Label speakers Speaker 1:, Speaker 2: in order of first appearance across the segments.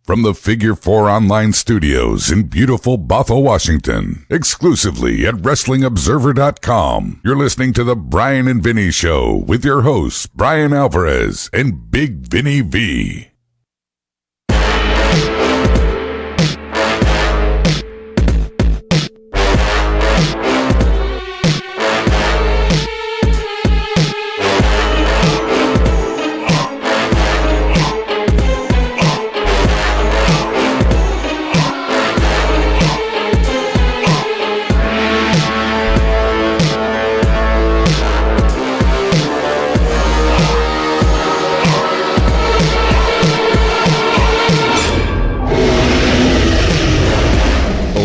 Speaker 1: From the Figure 4 Online Studios in beautiful Bothell, Washington, exclusively at WrestlingObserver.com, you're listening to The Bryan and Vinny Show with your hosts, Brian Alvarez and Big Vinny V.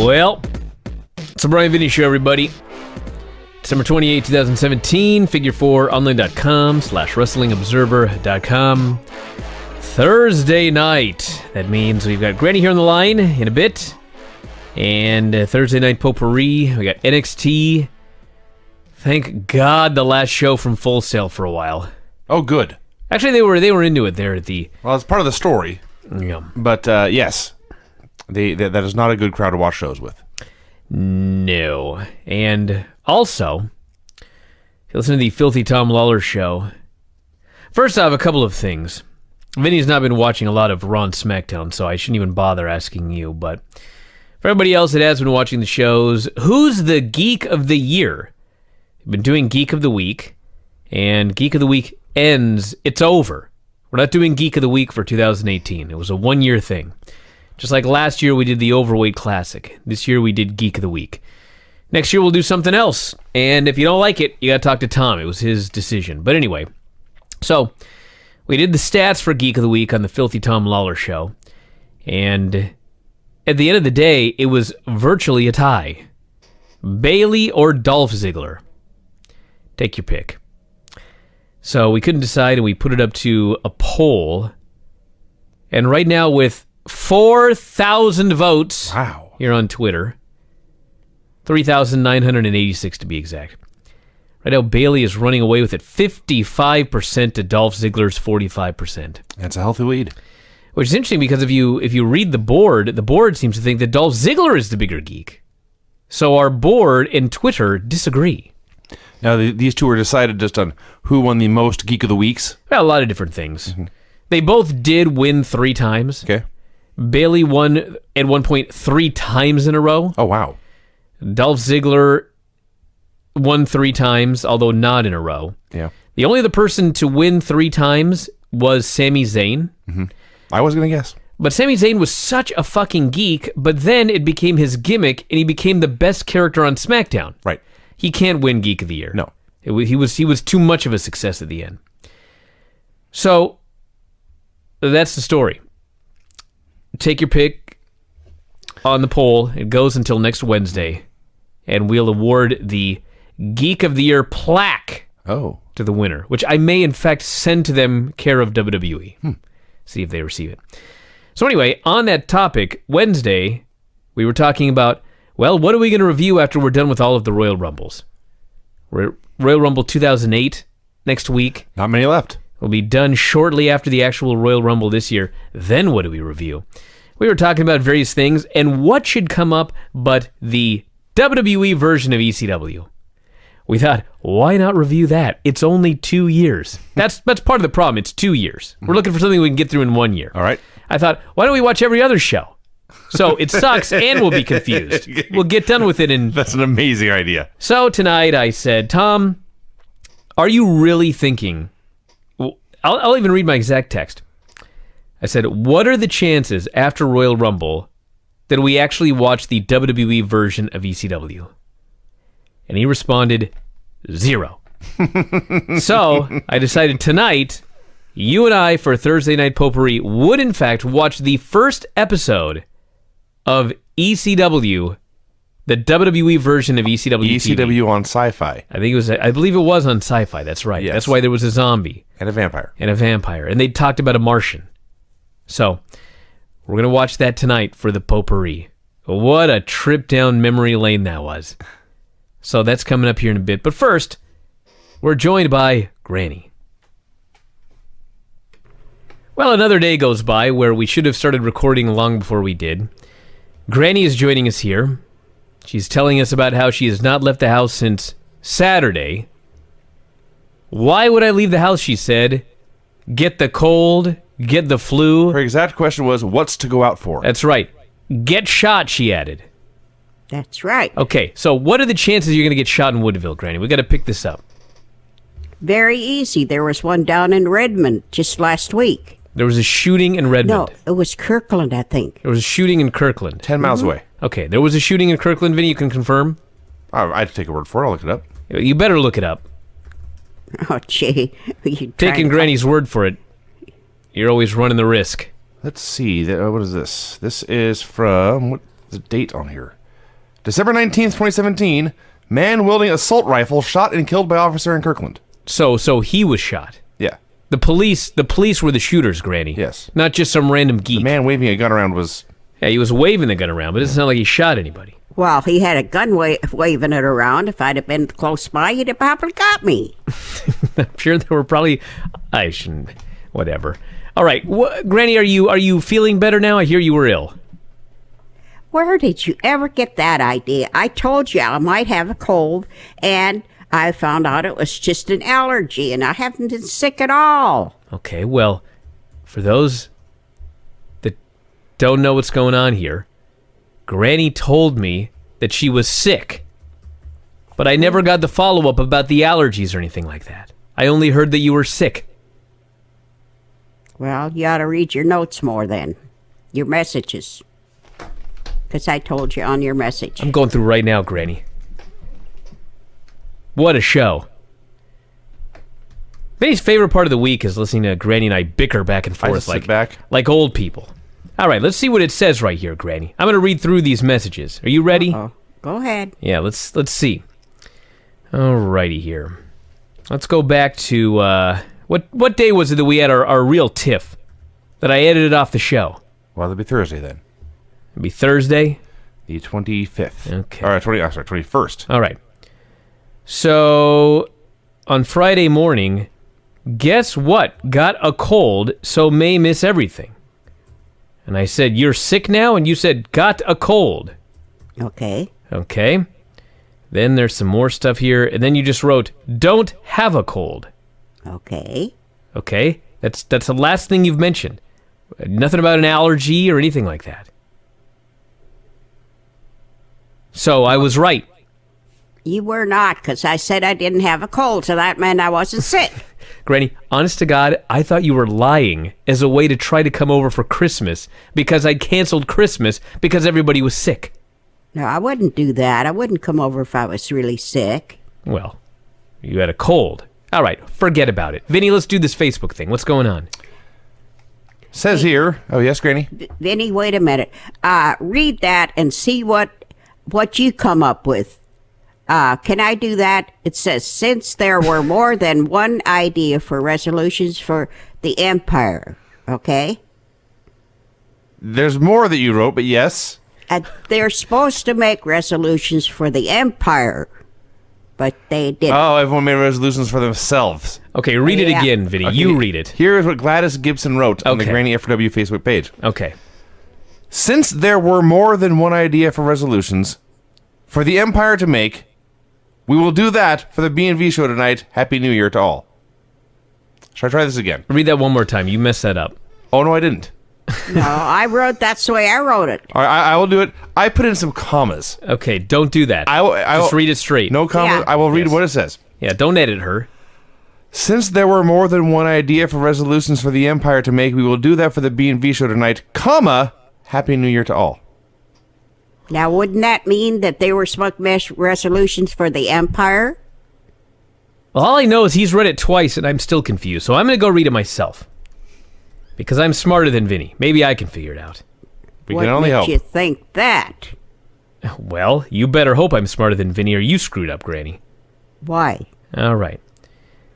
Speaker 2: Well, it's the Bryan Vinny Show, everybody. December 28, 2017, figure4online.com/wrestlingobserver.com. Thursday night. That means we've got Granny here on the line in a bit. And Thursday night potpourri. We got NXT. Thank God the last show from Full Sail for a while.
Speaker 3: Oh, good.
Speaker 2: Actually, they were into it there at the...
Speaker 3: Well, it's part of the story.
Speaker 2: Yeah.
Speaker 3: But, yes. That is not a good crowd to watch shows with.
Speaker 2: No. And also, if you listen to the Filthy Tom Lawlor show, first off, a couple of things. Vinny's not been watching a lot of Raw and SmackDown, so I shouldn't even bother asking you. But for everybody else that has been watching the shows, who's the Geek of the Year? We've been doing Geek of the Week, and Geek of the Week ends. It's over. We're not doing Geek of the Week for 2018. It was a one-year thing. Just like last year we did the Overweight Classic. This year we did Geek of the Week. Next year we'll do something else. And if you don't like it, you gotta talk to Tom. It was his decision. But anyway, so we did the stats for Geek of the Week on the Filthy Tom Lawlor show. And at the end of the day, it was virtually a tie. Bayley or Dolph Ziggler. Take your pick. So we couldn't decide, and we put it up to a poll. And right now with 4,000 votes here on Twitter. 3,986 to be exact. Right now, Bayley is running away with it 55% to Dolph Ziggler's 45%.
Speaker 3: That's a healthy lead.
Speaker 2: Which is interesting because if you read the board seems to think that Dolph Ziggler is the bigger geek. So our board and Twitter disagree.
Speaker 3: Now, these two were decided just on who won the most Geek of the Weeks?
Speaker 2: Well, a lot of different things. Mm-hmm. They both did win 3 times.
Speaker 3: Okay.
Speaker 2: Bayley won at one point 3 times in a row.
Speaker 3: Oh, wow.
Speaker 2: Dolph Ziggler won 3 times, although not in a row.
Speaker 3: Yeah.
Speaker 2: The only other person to win 3 times was Sami Zayn.
Speaker 3: Mm-hmm. I was going to guess.
Speaker 2: But Sami Zayn was such a fucking geek, but then it became his gimmick, and he became the best character on SmackDown.
Speaker 3: Right.
Speaker 2: He can't win Geek of the Year.
Speaker 3: No.
Speaker 2: He was too much of a success at the end. So, that's the story. Take your pick on the poll. It goes until next Wednesday, and we'll award the Geek of the Year plaque to the winner, which I may, in fact, send to them care of WWE. See if they receive it. So anyway, on that topic, Wednesday, we were talking about, well, what are we going to review after we're done with all of the Royal Rumbles? Royal Rumble 2008 next week.
Speaker 3: Not many left.
Speaker 2: Will be done shortly after the actual Royal Rumble this year. Then what do we review? We were talking about various things, and what should come up but the WWE version of ECW? We thought, why not review that? It's only 2 years. That's part of the problem. It's 2 years. We're looking for something we can get through in 1 year.
Speaker 3: All right.
Speaker 2: I thought, why don't we watch every other show? So it sucks and we'll be confused. We'll get done with it in...
Speaker 3: That's an amazing idea.
Speaker 2: So tonight I said, Tom, are you really thinking... I'll even read my exact text. I said, what are the chances after Royal Rumble that we actually watch the WWE version of ECW? And he responded, 0. So I decided tonight, you and I, for Thursday Night Potpourri, would in fact watch the first episode of ECW, the WWE version of ECW.
Speaker 3: ECW
Speaker 2: TV.
Speaker 3: On SYFY.
Speaker 2: I believe it was on SYFY. That's right.
Speaker 3: Yes.
Speaker 2: That's why there was a zombie
Speaker 3: and a vampire.
Speaker 2: And they talked about a Martian. So we're gonna watch that tonight for the potpourri. What a trip down memory lane that was. So that's coming up here in a bit. But first, we're joined by Granny. Well, another day goes by where we should have started recording long before we did. Granny is joining us here. She's telling us about how she has not left the house since Saturday. Why would I leave the house, she said. Get the cold, get the flu.
Speaker 3: Her exact question was, what's to go out for?
Speaker 2: That's right. Get shot, she added.
Speaker 4: That's right.
Speaker 2: Okay, so what are the chances you're going to get shot in Woodville, Granny? We got to pick this up.
Speaker 4: Very easy. There was one down in Redmond just last week.
Speaker 2: There was a shooting in Redmond.
Speaker 4: No, it was Kirkland, I think.
Speaker 2: There was a shooting in Kirkland.
Speaker 3: 10 miles away.
Speaker 2: Okay, there was a shooting in Kirkland, Vinny, you can confirm?
Speaker 3: I'd take a word for it. I'll look it up.
Speaker 2: You better look it up.
Speaker 4: Oh, gee.
Speaker 2: Taking Granny's word for it, you're always running the risk.
Speaker 3: Let's see. What is this? This is from... What's the date on here? December 19th, 2017. Man wielding assault rifle shot and killed by officer in Kirkland.
Speaker 2: So he was shot.
Speaker 3: Yeah.
Speaker 2: The police were the shooters, Granny.
Speaker 3: Yes.
Speaker 2: Not just some random geek.
Speaker 3: The man waving a gun around was...
Speaker 2: Yeah, he was waving the gun around, but it doesn't sound like he shot anybody.
Speaker 4: Well, he had a gun waving it around. If I'd have been close by, he'd have probably got me.
Speaker 2: I'm sure there were probably... I shouldn't... Whatever. All right. Granny, are you feeling better now? I hear you were ill.
Speaker 4: Where did you ever get that idea? I told you I might have a cold, and I found out it was just an allergy, and I haven't been sick at all.
Speaker 2: Okay, well, for those that don't know what's going on here, Granny told me that she was sick, but I never got the follow-up about the allergies or anything like that. I only heard that you were sick.
Speaker 4: Well, you ought to read your notes more then. Your messages. Because I told you on your message.
Speaker 2: I'm going through right now, Granny. What a show. Vinny's favorite part of the week is listening to Granny and I bicker back and
Speaker 3: I
Speaker 2: forth
Speaker 3: just sit back.
Speaker 2: like old people. All right, let's see what it says right here, Granny. I'm going to read through these messages. Are you ready?
Speaker 4: Oh, go ahead.
Speaker 2: Yeah, let's see. All righty here. Let's go back to, what day was it that we had our real tiff? That I edited off the show?
Speaker 3: Well, it'll be Thursday then.
Speaker 2: It'd be Thursday?
Speaker 3: The 25th.
Speaker 2: Okay.
Speaker 3: Or 21st.
Speaker 2: All right. So, on Friday morning, guess what? Got a cold, so may miss everything. And I said, you're sick now? And you said, got a cold.
Speaker 4: Okay.
Speaker 2: Okay. Then there's some more stuff here. And then you just wrote, don't have a cold.
Speaker 4: Okay.
Speaker 2: Okay. That's the last thing you've mentioned. Nothing about an allergy or anything like that. So I was right.
Speaker 4: You were not, because I said I didn't have a cold, so that meant I wasn't sick.
Speaker 2: Granny, honest to God, I thought you were lying as a way to try to come over for Christmas because I'd canceled Christmas because everybody was sick.
Speaker 4: No, I wouldn't do that. I wouldn't come over if I was really sick.
Speaker 2: Well, you had a cold. All right, forget about it. Vinny, let's do this Facebook thing. What's going on?
Speaker 3: Says here... Oh, yes, Granny?
Speaker 4: Vinny, wait a minute. Read that and see what you come up with. Can I do that? It says, since there were more than one idea for resolutions for the Empire, okay?
Speaker 3: There's more that you wrote, but yes.
Speaker 4: They're supposed to make resolutions for the Empire, but they didn't.
Speaker 3: Oh, everyone made resolutions for themselves.
Speaker 2: Okay, read it
Speaker 4: Yeah.
Speaker 2: again, Vinny.
Speaker 3: Okay,
Speaker 2: You read it.
Speaker 3: Here is what Gladys Gibson wrote on the
Speaker 2: Okay.
Speaker 3: Granny FW Facebook page.
Speaker 2: Okay.
Speaker 3: Since there were more than one idea for resolutions for the Empire to make, we will do that for the B&V show tonight. Happy New Year to all. Should I try this again?
Speaker 2: Read that one more time. You messed that up.
Speaker 3: Oh, no, I didn't.
Speaker 4: No, that's the way I wrote it.
Speaker 3: All right, I will do it. I put in some commas.
Speaker 2: Okay, don't do that. Just read it straight.
Speaker 3: No commas.
Speaker 4: Yeah.
Speaker 3: I will read
Speaker 2: Yes.
Speaker 3: what it says.
Speaker 2: Yeah, don't edit her.
Speaker 3: Since there were more than one idea for resolutions for the Empire to make, we will do that for the B&V show tonight, comma, Happy New Year to all.
Speaker 4: Now, wouldn't that mean that they were supposed to make resolutions for the Empire?
Speaker 2: Well, all I know is he's read it twice and I'm still confused, so I'm going to go read it myself. Because I'm smarter than Vinny. Maybe I can figure it out.
Speaker 3: We
Speaker 4: What
Speaker 3: can only
Speaker 4: makes
Speaker 3: hope.
Speaker 4: you think that?
Speaker 2: Well, you better hope I'm smarter than Vinny or you screwed up, Granny.
Speaker 4: Why?
Speaker 2: All right.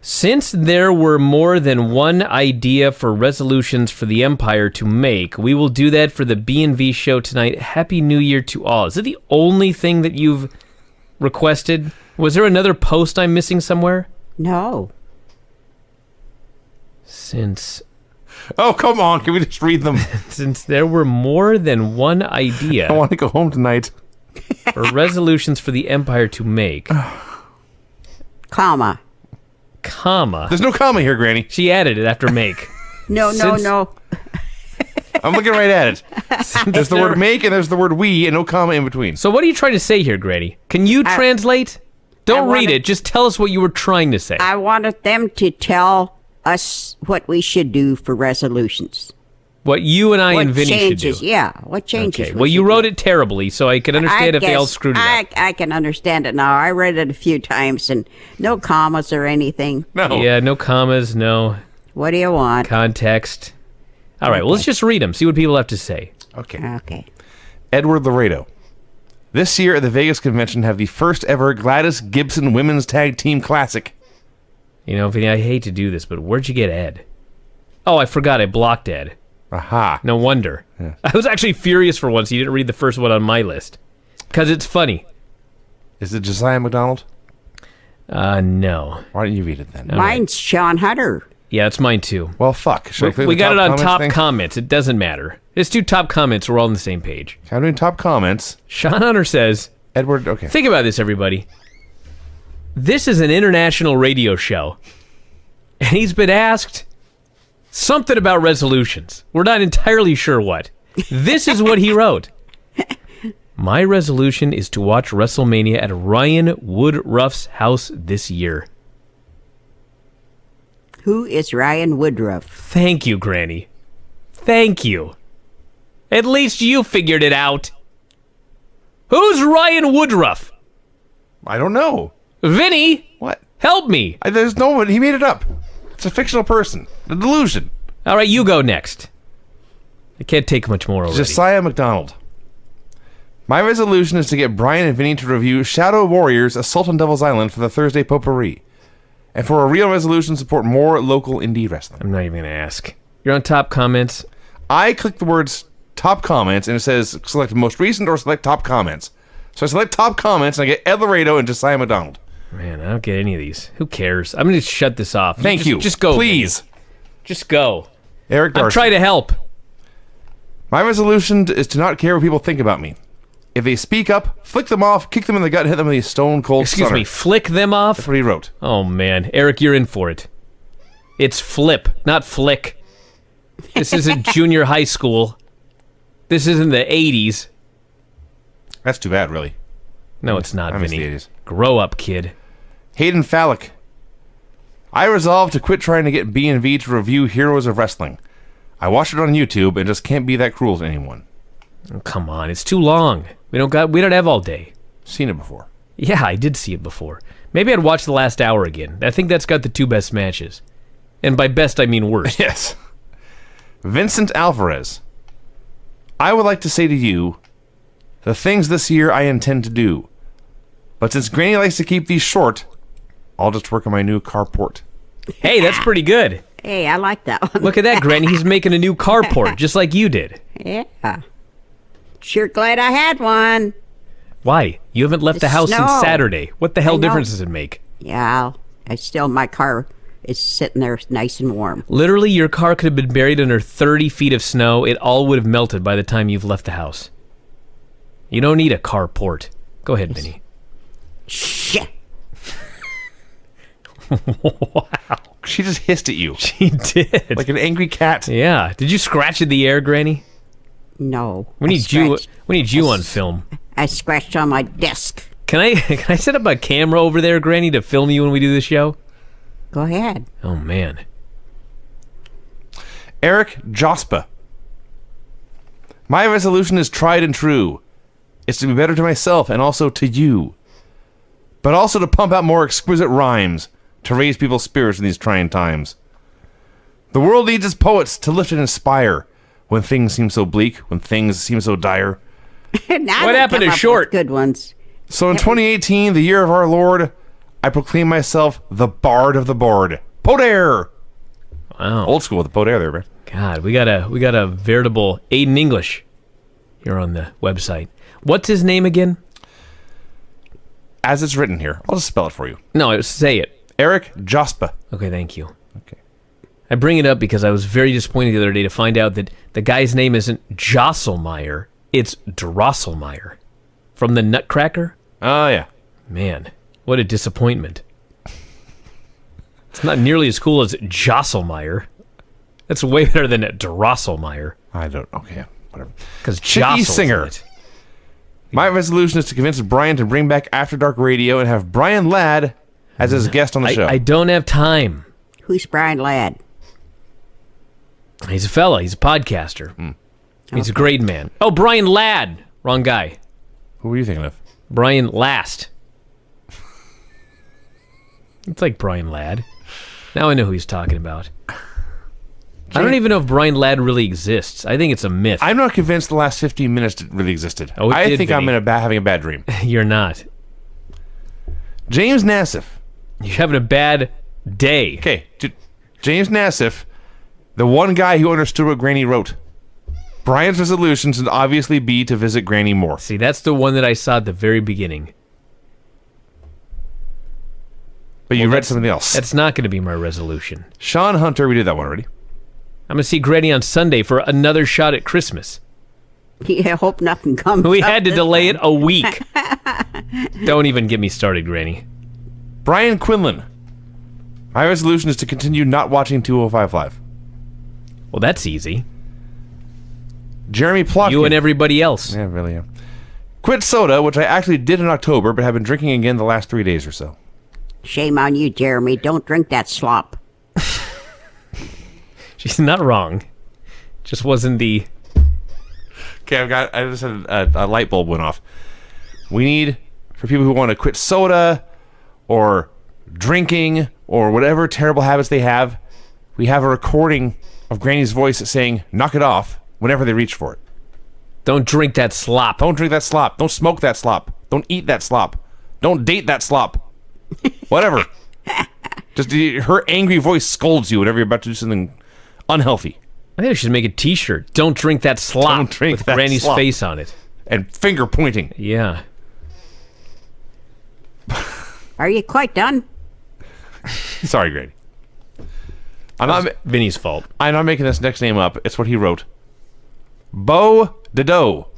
Speaker 2: Since there were more than one idea for resolutions for the Empire to make, we will do that for the B&V show tonight. Happy New Year to all. Is it the only thing that you've requested? Was there another post I'm missing somewhere?
Speaker 4: No.
Speaker 2: Since
Speaker 3: Oh, come on. Can we just read them?
Speaker 2: Since there were more than one
Speaker 3: I
Speaker 2: idea
Speaker 3: want to go home tonight.
Speaker 2: or resolutions for the Empire to make,
Speaker 4: Comma.
Speaker 2: comma,
Speaker 3: There's no comma here, Granny.
Speaker 2: she added it after make.
Speaker 4: No,
Speaker 2: Since-
Speaker 4: no.
Speaker 3: I'm looking right at it. There's the word make and there's the word we and no comma in between.
Speaker 2: So what are you trying to say here, Granny? Can you translate? Don't read
Speaker 4: wanted-
Speaker 2: it. Just tell us what you were trying to say.
Speaker 4: I wanted them to tell us what we should do for resolutions.
Speaker 2: What you and I
Speaker 4: What
Speaker 2: and Vinny
Speaker 4: changes?
Speaker 2: should do.
Speaker 4: Yeah, what changes?
Speaker 2: Okay.
Speaker 4: we
Speaker 2: Well, you
Speaker 4: should
Speaker 2: wrote
Speaker 4: do.
Speaker 2: it terribly, so I can understand if they all screwed it up.
Speaker 4: I can understand it now. I read it a few times and no commas or anything.
Speaker 3: No.
Speaker 2: Yeah, no commas, no
Speaker 4: What do you want?
Speaker 2: context. All right, well, let's just read them. See what people have to say.
Speaker 3: Okay.
Speaker 4: Okay.
Speaker 3: Edward Laredo. This year at the Vegas convention have the first ever Gladys Gibson Women's Tag Team Classic.
Speaker 2: You know, Vinny, I hate to do this, but where'd you get Ed? Oh, I forgot. I blocked Ed.
Speaker 3: Aha.
Speaker 2: No wonder. I was actually furious for once you didn't read the first one on my list. Because it's funny.
Speaker 3: Is it Josiah McDonald?
Speaker 2: No.
Speaker 3: Why don't you read it then?
Speaker 4: Mine's Sean Hunter.
Speaker 2: Yeah, it's mine too.
Speaker 3: Well, fuck. Should I click
Speaker 2: We
Speaker 3: the
Speaker 2: got it on
Speaker 3: comments
Speaker 2: top
Speaker 3: thing?
Speaker 2: comments. It doesn't matter. Let's do top comments. We're all on the same page.
Speaker 3: I'm doing top comments.
Speaker 2: Sean Hunter says,
Speaker 3: Edward, okay.
Speaker 2: think about this, everybody. This is an international radio show. And he's been asked something about resolutions. We're not entirely sure what. This is what he wrote. My resolution is to watch WrestleMania at Ryan Woodruff's house this year.
Speaker 4: Who is Ryan Woodruff?
Speaker 2: Thank you, Granny. Thank you. At least you figured it out. Who's Ryan Woodruff?
Speaker 3: I don't know.
Speaker 2: Vinny,
Speaker 3: What?
Speaker 2: help me.
Speaker 3: There's no one. He made it up. It's a fictional person. A delusion.
Speaker 2: All right, you go next. I can't take much more already.
Speaker 3: Josiah McDonald. My resolution is to get Bryan and Vinny to review Shadow Warriors Assault on Devil's Island for the Thursday Potpourri. And for a real resolution, support more local indie wrestling.
Speaker 2: I'm not even going to ask. You're on top comments.
Speaker 3: I click the words top comments and it says select most recent or select top comments. So I select top comments and I get Ed Laredo and Josiah McDonald.
Speaker 2: Man, I don't get any of these. Who cares? I'm going to shut this off.
Speaker 3: Thank you.
Speaker 2: Just go.
Speaker 3: Please.
Speaker 2: Vinny. Just go.
Speaker 3: Eric Darcy.
Speaker 2: I'm trying to help.
Speaker 3: My resolution is to not care what people think about me. If they speak up, flick them off, kick them in the gut, hit them with a stone cold
Speaker 2: Excuse
Speaker 3: stunner.
Speaker 2: me, flick them off?
Speaker 3: That's what he wrote.
Speaker 2: Oh, man. Eric, you're in for it. It's flip, not flick. This isn't junior high school. This isn't the 80s.
Speaker 3: That's too bad, really.
Speaker 2: No, it's not,
Speaker 3: I miss
Speaker 2: Vinny.
Speaker 3: the 80s.
Speaker 2: Grow up, kid.
Speaker 3: Hayden Fallick. I resolved to quit trying to get B&V to review Heroes of Wrestling. I watched it on YouTube and just can't be that cruel to anyone.
Speaker 2: Oh, come on, it's too long. We don't have all day.
Speaker 3: Seen it before.
Speaker 2: Yeah, I did see it before. Maybe I'd watch the last hour again. I think that's got the two best matches. And by best, I mean worst.
Speaker 3: Yes. Vincent Alvarez. I would like to say to you, the things this year I intend to do. But since Granny likes to keep these short, I'll just work on my new carport.
Speaker 2: Hey, that's pretty good.
Speaker 4: Hey, I like that one.
Speaker 2: Look at that, Granny. He's making a new carport, just like you did.
Speaker 4: Yeah. Sure glad I had one.
Speaker 2: Why? You haven't left the house since
Speaker 4: Snow.
Speaker 2: Saturday. What the hell
Speaker 4: I know.
Speaker 2: difference does it make?
Speaker 4: Yeah, my car is sitting there nice and warm.
Speaker 2: Literally, your car could have been buried under 30 feet of snow. It all would have melted by the time you've left the house. You don't need a carport. Go ahead, Vinny.
Speaker 4: Shit.
Speaker 3: She just hissed at you
Speaker 2: He did.
Speaker 3: like an angry cat.
Speaker 2: Yeah. Did you scratch in the air, Granny?
Speaker 4: No.
Speaker 2: We need you on film.
Speaker 4: I scratched on my desk.
Speaker 2: Can I set up a camera over there, Granny, to film you when we do the show?
Speaker 4: Go ahead.
Speaker 2: Oh man.
Speaker 3: Eric Jospa. My resolution is tried and true. It's to be better to myself and also to you. But also to pump out more exquisite rhymes to raise people's spirits in these trying times. The world needs its poets to lift and inspire when things seem so bleak, when things seem so dire.
Speaker 4: What
Speaker 2: happened to Short?
Speaker 4: Good ones.
Speaker 3: So in 2018, the year of our Lord, I proclaim myself the Bard of the Board. Podair!
Speaker 2: Wow.
Speaker 3: Old school with the Podair there, man.
Speaker 2: God, we got a veritable Aiden English here on the website. What's his name again?
Speaker 3: As it's written here. I'll just spell it for you.
Speaker 2: No, say it.
Speaker 3: Eric Jospa.
Speaker 2: Okay, thank you.
Speaker 3: Okay.
Speaker 2: I bring it up because I was very disappointed the other day to find out that the guy's name isn't Josselmeyer, it's Drosselmeyer. From the Nutcracker?
Speaker 3: Oh, yeah.
Speaker 2: Man, what a disappointment. It's not nearly as cool as Josselmeyer. That's way better than Drosselmeyer.
Speaker 3: I don't... Okay, whatever.
Speaker 2: Because
Speaker 3: Chicky Singer. My resolution is to convince Brian to bring back After Dark Radio and have Brian Ladd as his guest on the show.
Speaker 2: I don't have time.
Speaker 4: Who's Brian Ladd?
Speaker 2: He's a fella. He's a podcaster. He's a great man. Oh, Brian Ladd. Wrong guy.
Speaker 3: Who were you thinking of?
Speaker 2: Brian Last. It's like Brian Ladd. Now I know who he's talking about. I don't even know if Brian Ladd really exists. I think it's a myth.
Speaker 3: I'm not convinced the last 15 minutes really existed.
Speaker 2: Oh, it
Speaker 3: I
Speaker 2: did,
Speaker 3: think
Speaker 2: Vinny.
Speaker 3: I'm having a bad dream.
Speaker 2: You're not.
Speaker 3: James Nassif.
Speaker 2: You're having a bad day.
Speaker 3: Okay, James Nassif, the one guy who understood what Granny wrote. Brian's resolutions would obviously be to visit Granny more.
Speaker 2: See, that's the one that I saw at the very beginning.
Speaker 3: But you read something else.
Speaker 2: That's not going to be my resolution.
Speaker 3: Sean Hunter, we did that one already.
Speaker 2: I'm going to see Granny on Sunday for another shot at Christmas.
Speaker 4: Yeah, I hope nothing comes.
Speaker 2: We
Speaker 4: up
Speaker 2: had to
Speaker 4: this
Speaker 2: delay
Speaker 4: time.
Speaker 2: it a week. Don't even get me started, Granny.
Speaker 3: Brian Quinlan. My resolution is to continue not watching 205 Live.
Speaker 2: Well, that's easy.
Speaker 3: Jeremy Plotkin.
Speaker 2: You and everybody else.
Speaker 3: Yeah, really, yeah. Quit soda, which I actually did in October, but have been drinking again the last 3 days or so.
Speaker 4: Shame on you, Jeremy. Don't drink that slop.
Speaker 2: She's not wrong. Just wasn't the...
Speaker 3: Okay, I just had a light bulb went off. We need, for people who want to quit soda or drinking or whatever terrible habits they have, we have a recording of Granny's voice saying, knock it off, whenever they reach for it.
Speaker 2: Don't drink that slop.
Speaker 3: Don't drink that slop. Don't smoke that slop. Don't eat that slop. Don't date that slop. Whatever. Just her angry voice scolds you whenever you're about to do something unhealthy.
Speaker 2: I think I should make a t-shirt. Don't drink that slop.
Speaker 3: Don't drink
Speaker 2: with
Speaker 3: that
Speaker 2: Granny's
Speaker 3: slop.
Speaker 2: face on it.
Speaker 3: And finger pointing.
Speaker 2: Yeah.
Speaker 4: Are you quite done?
Speaker 3: Sorry, Granny.
Speaker 2: Vinny's fault.
Speaker 3: I'm not making this next name up. It's what he wrote. Bo Dido.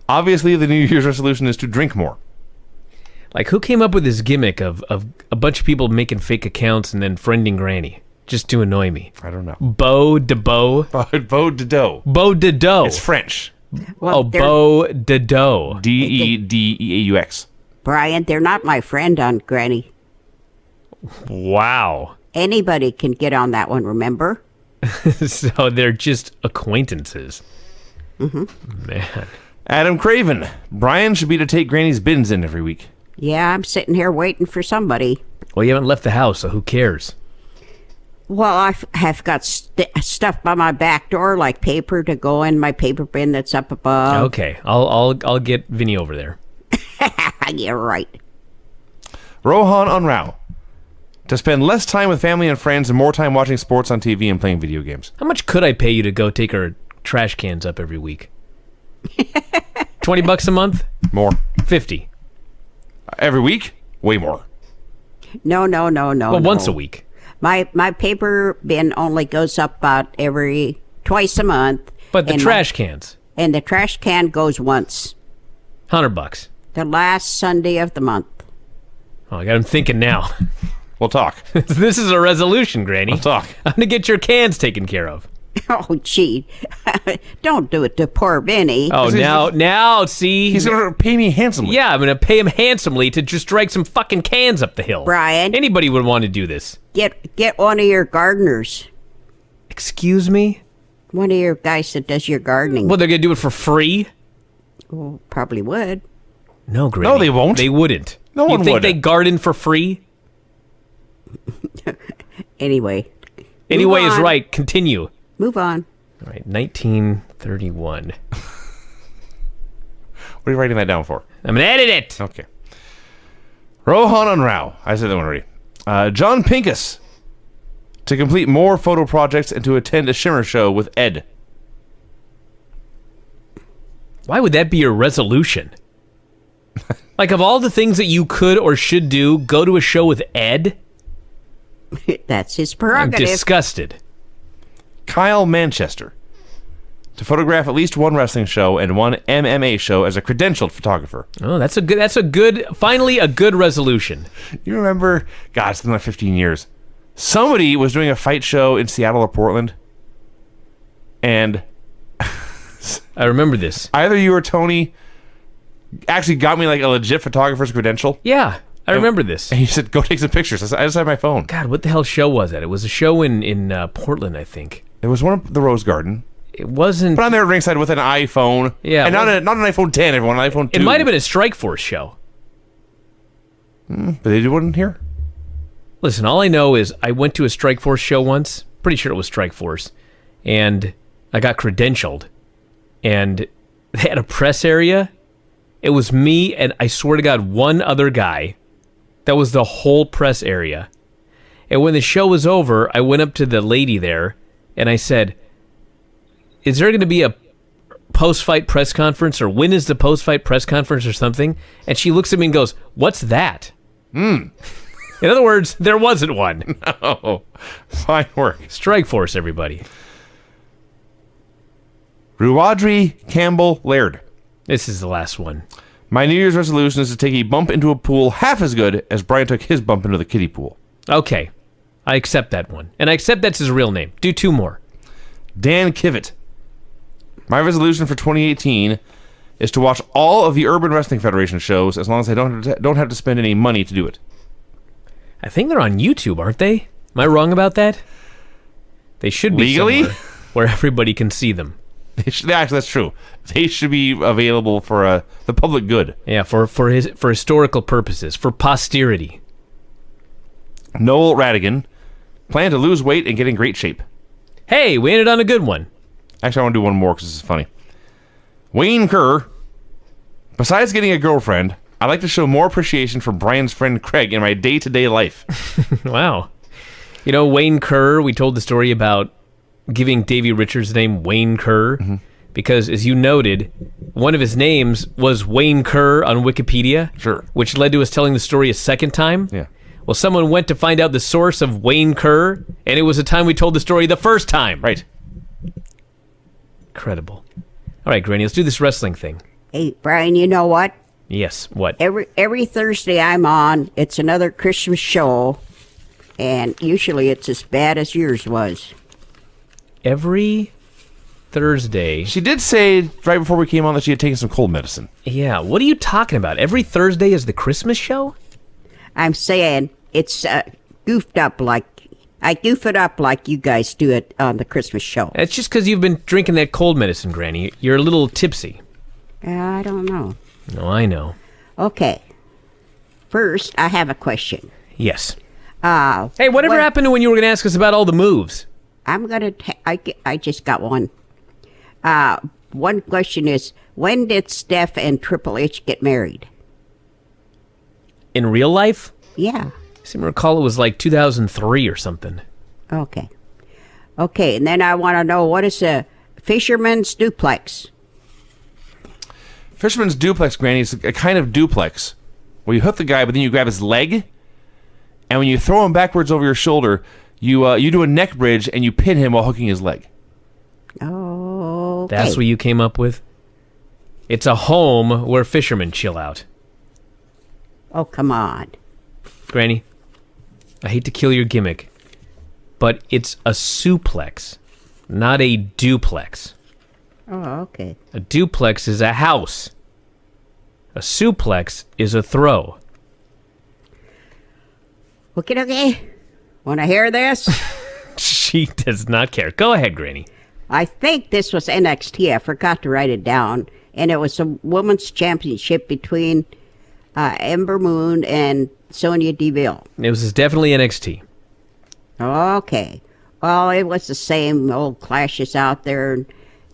Speaker 3: Obviously, the New Year's resolution is to drink more.
Speaker 2: Like, who came up with this gimmick of a bunch of people making fake accounts and then friending Granny? Just to annoy me.
Speaker 3: I don't know.
Speaker 2: Bo Dido.
Speaker 3: Bo Dido.
Speaker 2: Bo Dido.
Speaker 3: It's French.
Speaker 4: Well,
Speaker 2: Oh, Bo Dido.
Speaker 3: Dedeux.
Speaker 4: Brian, they're not my friend on Granny.
Speaker 2: Wow.
Speaker 4: Anybody can get on that one, remember?
Speaker 2: So they're just acquaintances. Mm-hmm. Man.
Speaker 3: Adam Craven. Brian should be to take Granny's bins in every week.
Speaker 4: Yeah, I'm sitting here waiting for somebody.
Speaker 2: Well, you haven't left the house, so who cares?
Speaker 4: Well, I have got stuff by my back door, like paper to go in my paper bin that's up above.
Speaker 2: Okay, I'll get Vinny over there.
Speaker 4: Yeah, right.
Speaker 3: Rohan Unrao. To spend less time with family and friends and more time watching sports on TV and playing video games.
Speaker 2: How much could I pay you to go take our trash cans up every week? $20 a month?
Speaker 3: More.
Speaker 2: 50.
Speaker 3: Every week? Way more.
Speaker 4: No.
Speaker 2: Well, once a week.
Speaker 4: My paper bin only goes up about twice a month.
Speaker 2: But the
Speaker 4: and
Speaker 2: trash cans,
Speaker 4: and the trash can goes once.
Speaker 2: $100.
Speaker 4: The last Sunday of the month.
Speaker 2: Oh, I got him thinking now.
Speaker 3: We'll talk.
Speaker 2: This is a resolution, Granny.
Speaker 3: We'll talk.
Speaker 2: I'm gonna get your cans taken care of.
Speaker 4: Oh, gee. Don't do it to poor Vinny.
Speaker 2: Oh, now, see?
Speaker 3: He's going to pay me handsomely.
Speaker 2: Yeah, I'm gonna pay him handsomely to just drag some fucking cans up the hill.
Speaker 4: Brian.
Speaker 2: Anybody would want to do this.
Speaker 4: Get one of your gardeners.
Speaker 2: Excuse me?
Speaker 4: One of your guys that does your gardening.
Speaker 2: Well, they're gonna do it for free?
Speaker 4: Oh, probably would.
Speaker 2: No, Granny.
Speaker 3: No, they won't.
Speaker 2: They wouldn't.
Speaker 3: No
Speaker 2: you
Speaker 3: one
Speaker 2: think
Speaker 3: would.
Speaker 2: they garden for free?
Speaker 4: Anyway.
Speaker 2: Anyway is
Speaker 4: on.
Speaker 2: right. Continue.
Speaker 4: Move on.
Speaker 2: All right, 1931.
Speaker 3: What are you writing that down for?
Speaker 2: I'm gonna edit it.
Speaker 3: Okay. Rohan Unrao. I said that one already. John Pincus. To complete more photo projects and to attend a Shimmer show with Ed.
Speaker 2: Why would that be your resolution? Like, of all the things that you could or should do, go to a show with Ed?
Speaker 4: That's his
Speaker 2: I'm
Speaker 4: prerogative.
Speaker 2: disgusted.
Speaker 3: Kyle Manchester, to photograph at least one wrestling show and one MMA show as a credentialed photographer.
Speaker 2: Oh, finally a good resolution.
Speaker 3: You remember, God, it's been like 15 years. Somebody was doing a fight show in Seattle or Portland, and
Speaker 2: I remember this.
Speaker 3: either you or Tony actually got me like a legit photographer's credential.
Speaker 2: Yeah, I remember this.
Speaker 3: And he said, go take some pictures. I just had my phone.
Speaker 2: God, what the hell show was that? It was a show in Portland, I think.
Speaker 3: It was one of the Rose Garden.
Speaker 2: It wasn't...
Speaker 3: But I'm there at ringside with an iPhone.
Speaker 2: Yeah,
Speaker 3: And not an iPhone 10, everyone, an iPhone 2.
Speaker 2: It might have been a Strikeforce show.
Speaker 3: But they did one here?
Speaker 2: Listen, all I know is I went to a Strikeforce show once. Pretty sure it was Strikeforce. And I got credentialed. And they had a press area. It was me and, I swear to God, one other guy. That was the whole press area. And when the show was over, I went up to the lady there and I said, is there going to be a post-fight press conference, or when is the post-fight press conference or something? And she looks at me and goes, what's that? In other words, there wasn't one.
Speaker 3: Oh, fine work.
Speaker 2: Strikeforce, everybody.
Speaker 3: Ruadri Campbell Laird.
Speaker 2: This is the last one.
Speaker 3: My New Year's resolution is to take a bump into a pool half as good as Brian took his bump into the kiddie pool.
Speaker 2: Okay. I accept that one. And I accept that's his real name. Do two more.
Speaker 3: Dan Kivett. My resolution for 2018 is to watch all of the Urban Wrestling Federation shows as long as I don't have to spend any money to do it.
Speaker 2: I think they're on YouTube, aren't they? Am I wrong about that? They should be
Speaker 3: Legally?
Speaker 2: somewhere where everybody can see them.
Speaker 3: Actually, that's true. They should be available for the public good.
Speaker 2: Yeah, for historical purposes, for posterity.
Speaker 3: Noel Radigan. Plan to lose weight and get in great shape.
Speaker 2: Hey, we ended on a good one.
Speaker 3: Actually, I want to do one more because this is funny. Wayne Kerr. Besides getting a girlfriend, I'd like to show more appreciation for Brian's friend Craig in my day-to-day life.
Speaker 2: Wow. You know, Wayne Kerr, we told the story about giving Davey Richards the name Wayne Kerr because, as you noted, one of his names was Wayne Kerr on Wikipedia.
Speaker 3: Sure.
Speaker 2: Which led to us telling the story a second time.
Speaker 3: Yeah.
Speaker 2: Well, someone went to find out the source of Wayne Kerr, and it was the time we told the story the first time.
Speaker 3: Right.
Speaker 2: Incredible. All right, Granny, let's do this wrestling thing.
Speaker 4: Hey, Brian, you know what?
Speaker 2: Yes, what?
Speaker 4: Every Thursday I'm on, it's another Christmas show, and usually it's as bad as yours was.
Speaker 2: Every Thursday.
Speaker 3: She did say right before we came on that she had taken some cold medicine.
Speaker 2: Yeah, what are you talking about? Every Thursday is the Christmas show?
Speaker 4: I'm saying it's goofed up like... I goof it up like you guys do it on the Christmas show.
Speaker 2: It's just because you've been drinking that cold medicine, Granny. You're a little tipsy.
Speaker 4: I don't know.
Speaker 2: No, I know.
Speaker 4: Okay. First, I have a question.
Speaker 2: Yes. Hey, whatever happened to when you were going to ask us about all the moves?
Speaker 4: I'm going to... I just got one. One question is, when did Steph and Triple H get married?
Speaker 2: In real life?
Speaker 4: Yeah.
Speaker 2: I seem to recall it was like 2003 or something.
Speaker 4: Okay. Okay, and then I want to know, what is a fisherman's duplex?
Speaker 3: Fisherman's duplex, Granny, is a kind of duplex where you hook the guy, but then you grab his leg, and when you throw him backwards over your shoulder, you do a neck bridge and you pin him while hooking his leg.
Speaker 4: Oh, okay.
Speaker 2: That's what you came up with? It's a home where fishermen chill out.
Speaker 4: Oh, come on.
Speaker 2: Granny, I hate to kill your gimmick, but it's a suplex, not a duplex.
Speaker 4: Oh, okay.
Speaker 2: A duplex is a house. A suplex is a throw.
Speaker 4: Okay. Want to hear this?
Speaker 2: She does not care. Go ahead, Granny.
Speaker 4: I think this was NXT. I forgot to write it down. And it was a women's championship between Ember Moon and Sonya Deville.
Speaker 2: It was definitely NXT.
Speaker 4: Okay. Well, it was the same old clashes out there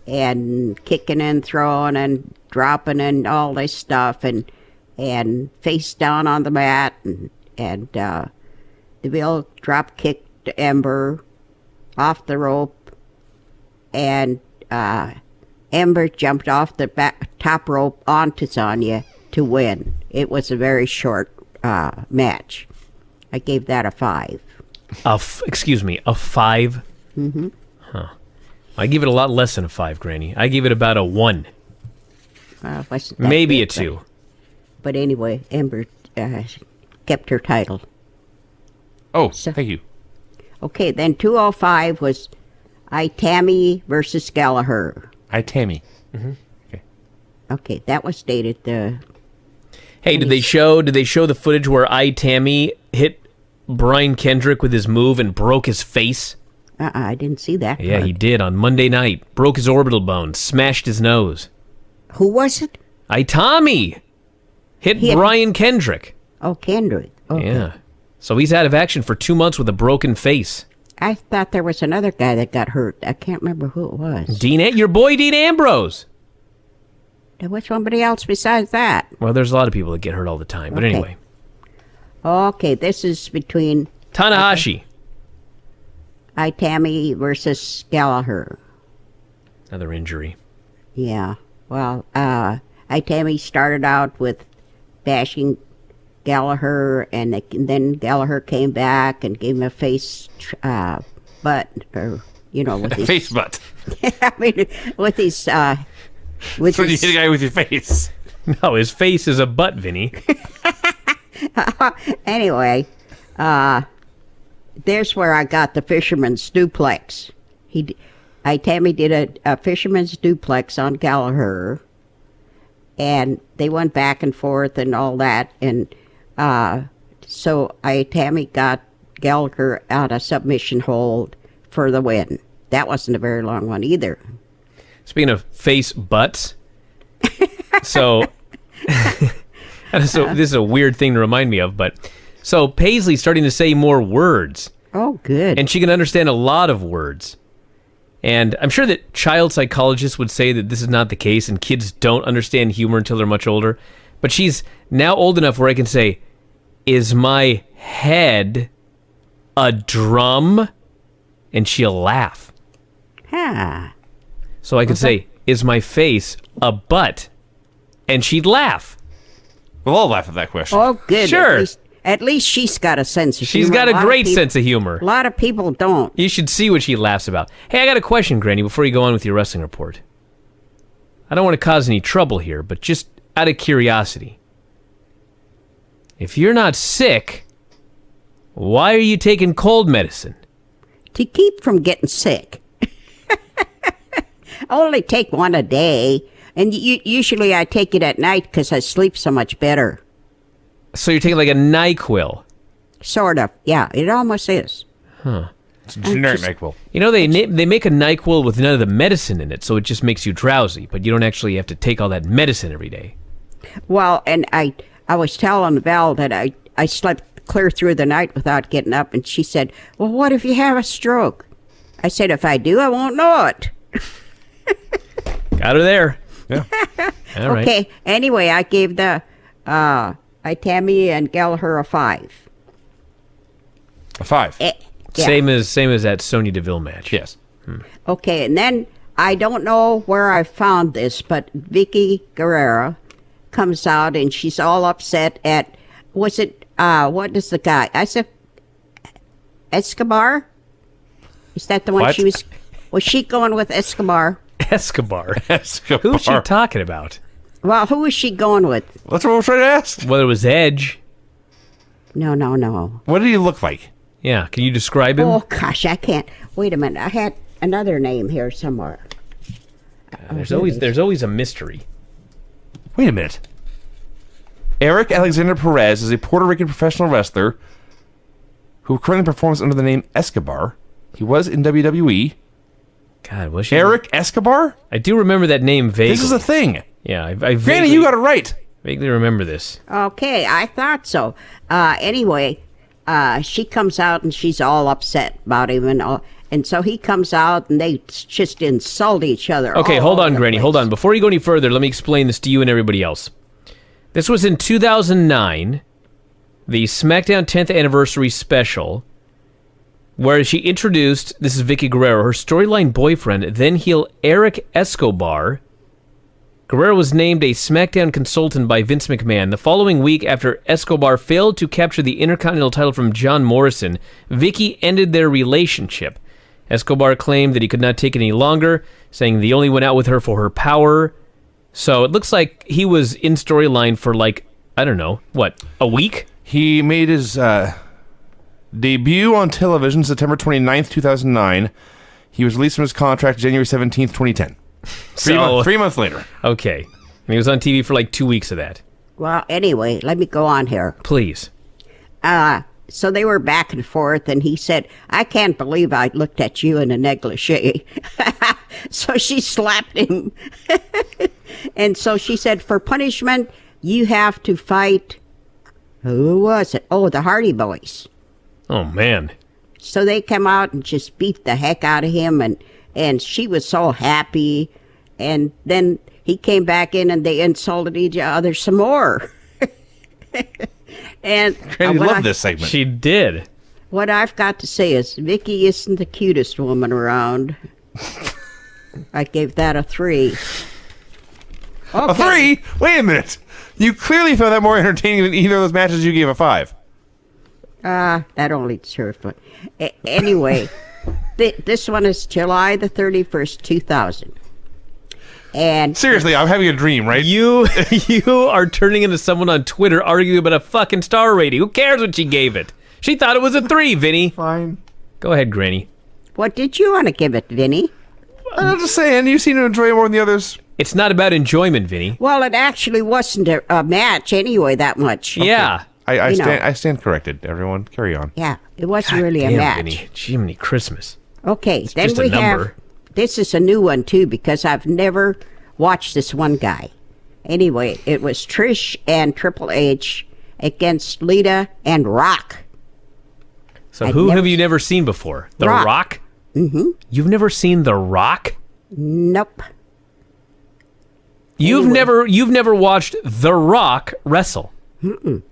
Speaker 4: and kicking and throwing and dropping and all this stuff and face down on the mat and Deville drop kicked Ember off the rope and Ember jumped off the top rope onto Sonya to win. It was a very short match. I gave that a 5.
Speaker 2: Excuse me, a 5? Mm-hmm. Huh. I give it a lot less than a 5, Granny. I give it about a 1.
Speaker 4: Wasn't that
Speaker 2: Maybe
Speaker 4: good,
Speaker 2: a 2.
Speaker 4: But anyway, Ember kept her title.
Speaker 3: Oh, thank you.
Speaker 4: Okay, then 205 was Tammy versus Gallagher.
Speaker 3: Tammy.
Speaker 4: Okay, that was dated
Speaker 2: Hey, did they show the footage where Tammy hit Brian Kendrick with his move and broke his face?
Speaker 4: I didn't see that.
Speaker 2: Yeah,
Speaker 4: part.
Speaker 2: he did on Monday night. Broke his orbital bone, smashed his nose.
Speaker 4: Who was it?
Speaker 2: Tommy hit Brian Kendrick.
Speaker 4: Oh, Kendrick. Okay.
Speaker 2: Yeah. So he's out of action for 2 months with a broken face.
Speaker 4: I thought there was another guy that got hurt. I can't remember who it was.
Speaker 2: Your boy Dean Ambrose.
Speaker 4: There was somebody else besides that.
Speaker 2: Well, there's a lot of people that get hurt all the time. But
Speaker 4: Okay.
Speaker 2: anyway.
Speaker 4: Okay, this is between
Speaker 2: Tanahashi.
Speaker 4: Tammy versus Gallagher.
Speaker 2: Another injury.
Speaker 4: Yeah. Well, Tammy started out with bashing Gallagher, and then Gallagher came back and gave him a face butt, or with his
Speaker 3: Face butt.
Speaker 4: I mean, with his with
Speaker 3: So you
Speaker 4: his,
Speaker 3: hit a guy with your face.
Speaker 2: No, his face is a butt, Vinny.
Speaker 4: anyway, there's where I got the fisherman's duplex. Tammy did a fisherman's duplex on Gallagher, and they went back and forth and all that, and so Tammy got Gallagher out of submission hold for the win. That wasn't a very long one either.
Speaker 2: Speaking of face butts, so this is a weird thing to remind me of, but so Paisley's starting to say more words,
Speaker 4: Oh, good.
Speaker 2: and she can understand a lot of words. And I'm sure that child psychologists would say that this is not the case, and kids don't understand humor until they're much older. But she's now old enough where I can say, "Is my head a drum?" And she'll laugh.
Speaker 4: Ah.
Speaker 2: So I could say, "Is my face a butt?" And she'd laugh.
Speaker 3: We'll all laugh at that question.
Speaker 4: Oh, good.
Speaker 2: Sure.
Speaker 4: At least she's got a sense of humor.
Speaker 2: She's got a
Speaker 4: lot of
Speaker 2: great
Speaker 4: people-
Speaker 2: sense of humor.
Speaker 4: A lot of people don't.
Speaker 2: You should see what she laughs about. Hey, I got a question, Granny, before you go on with your wrestling report. I don't want to cause any trouble here, but just out of curiosity. If you're not sick, why are you taking cold medicine?
Speaker 4: To keep from getting sick. I only take one a day, and usually I take it at night because I sleep so much better.
Speaker 2: So you're taking like a NyQuil.
Speaker 4: Sort of. Yeah, it almost is.
Speaker 3: It's a generic NyQuil.
Speaker 2: You know, they make a NyQuil with none of the medicine in it, so it just makes you drowsy, but you don't actually have to take all that medicine every day.
Speaker 4: Well, and I was telling Val that I slept clear through the night without getting up, and she said, "Well, what if you have a stroke?" I said, "If I do, I won't know it."
Speaker 2: Got her there.
Speaker 3: Yeah.
Speaker 2: All right.
Speaker 4: Okay. Anyway, I gave the Tammy and Gallagher a 5.
Speaker 3: A 5.
Speaker 4: Yeah.
Speaker 2: Same as that Sonya Deville match.
Speaker 3: Yes.
Speaker 4: Okay, and then I don't know where I found this, but Vicky Guerrero comes out and she's all upset at, was it, what is the guy? I said, Escobar? Is that the one
Speaker 3: What?
Speaker 4: she was she going with Escobar?
Speaker 2: Escobar.
Speaker 3: Escobar.
Speaker 2: Who's she talking about?
Speaker 4: Well, who was she going with?
Speaker 3: That's what I was trying to ask.
Speaker 2: Whether it was Edge.
Speaker 4: No.
Speaker 3: What did he look like?
Speaker 2: Yeah, can you describe him?
Speaker 4: Oh, gosh, I can't. Wait a minute. I had another name here somewhere.
Speaker 2: There's always a mystery.
Speaker 3: Wait a minute. Eric Alexander Perez is a Puerto Rican professional wrestler who currently performs under the name Escobar. He was in WWE.
Speaker 2: God, was she?
Speaker 3: Eric Escobar?
Speaker 2: I do remember that name vaguely.
Speaker 3: This is a thing.
Speaker 2: Yeah, I
Speaker 3: Granny,
Speaker 2: vaguely,
Speaker 3: you got it right.
Speaker 2: vaguely remember this.
Speaker 4: Okay, I thought so. Anyway, she comes out and she's all upset about him and so he comes out and they just insult each other.
Speaker 2: Okay,
Speaker 4: all
Speaker 2: hold
Speaker 4: over
Speaker 2: on,
Speaker 4: the
Speaker 2: Granny,
Speaker 4: place.
Speaker 2: hold on. Before you go any further, let me explain this to you and everybody else. This was in 2009, the SmackDown 10th Anniversary Special, where she introduced, this is Vicky Guerrero, her storyline boyfriend, then heel Eric Escobar, Guerrero was named a SmackDown consultant by Vince McMahon. The following week, after Escobar failed to capture the Intercontinental title from John Morrison, Vicky ended their relationship. Escobar claimed that he could not take it any longer, saying he only went out with her for her power. So it looks like he was in storyline for I don't know, a week?
Speaker 3: He made his debut on television September 29th, 2009. He was released from his contract January 17th, 2010. Three months later.
Speaker 2: Okay. And he was on TV for 2 weeks of that.
Speaker 4: Well, anyway, let me go on here.
Speaker 2: Please.
Speaker 4: So they were back and forth, and he said, I can't believe I looked at you in a negligee. So she slapped him. And so she said, for punishment, you have to fight, who was it? Oh, the Hardy Boys.
Speaker 2: Oh, man.
Speaker 4: So they come out and just beat the heck out of him, and she was so happy. And then he came back in, and they insulted each other some more. And
Speaker 3: I love this segment.
Speaker 2: She did.
Speaker 4: What I've got to say is Vicky isn't the cutest woman around. I gave that a 3. Okay.
Speaker 3: A 3? Wait a minute. You clearly found that more entertaining than either of those matches you gave a 5.
Speaker 4: That only served one. Anyway, this one is July the 31st, 2000. And
Speaker 3: seriously, I'm having a dream, right?
Speaker 2: You are turning into someone on Twitter arguing about a fucking star rating. Who cares what she gave it? She thought it was a 3, Vinny.
Speaker 3: Fine.
Speaker 2: Go ahead, Granny.
Speaker 4: What did you want to give it, Vinny?
Speaker 3: I'm just saying, you seem to enjoy it more than the others.
Speaker 2: It's not about enjoyment, Vinny.
Speaker 4: Well, it actually wasn't a match anyway that much.
Speaker 2: Yeah.
Speaker 3: I stand corrected, everyone. Carry on.
Speaker 4: Yeah, it wasn't really
Speaker 2: Damn,
Speaker 4: a match.
Speaker 2: Vinny. Jiminy Christmas.
Speaker 4: Okay,
Speaker 2: It's
Speaker 4: then
Speaker 2: just a
Speaker 4: we
Speaker 2: number.
Speaker 4: have, this is a new one too, because I've never watched this one guy. Anyway, it was Trish and Triple H against Lita and Rock.
Speaker 2: So who have you never seen before? The Rock?
Speaker 4: Mm-hmm.
Speaker 2: You've never seen The Rock?
Speaker 4: Nope.
Speaker 2: You've never watched The Rock wrestle.
Speaker 3: Can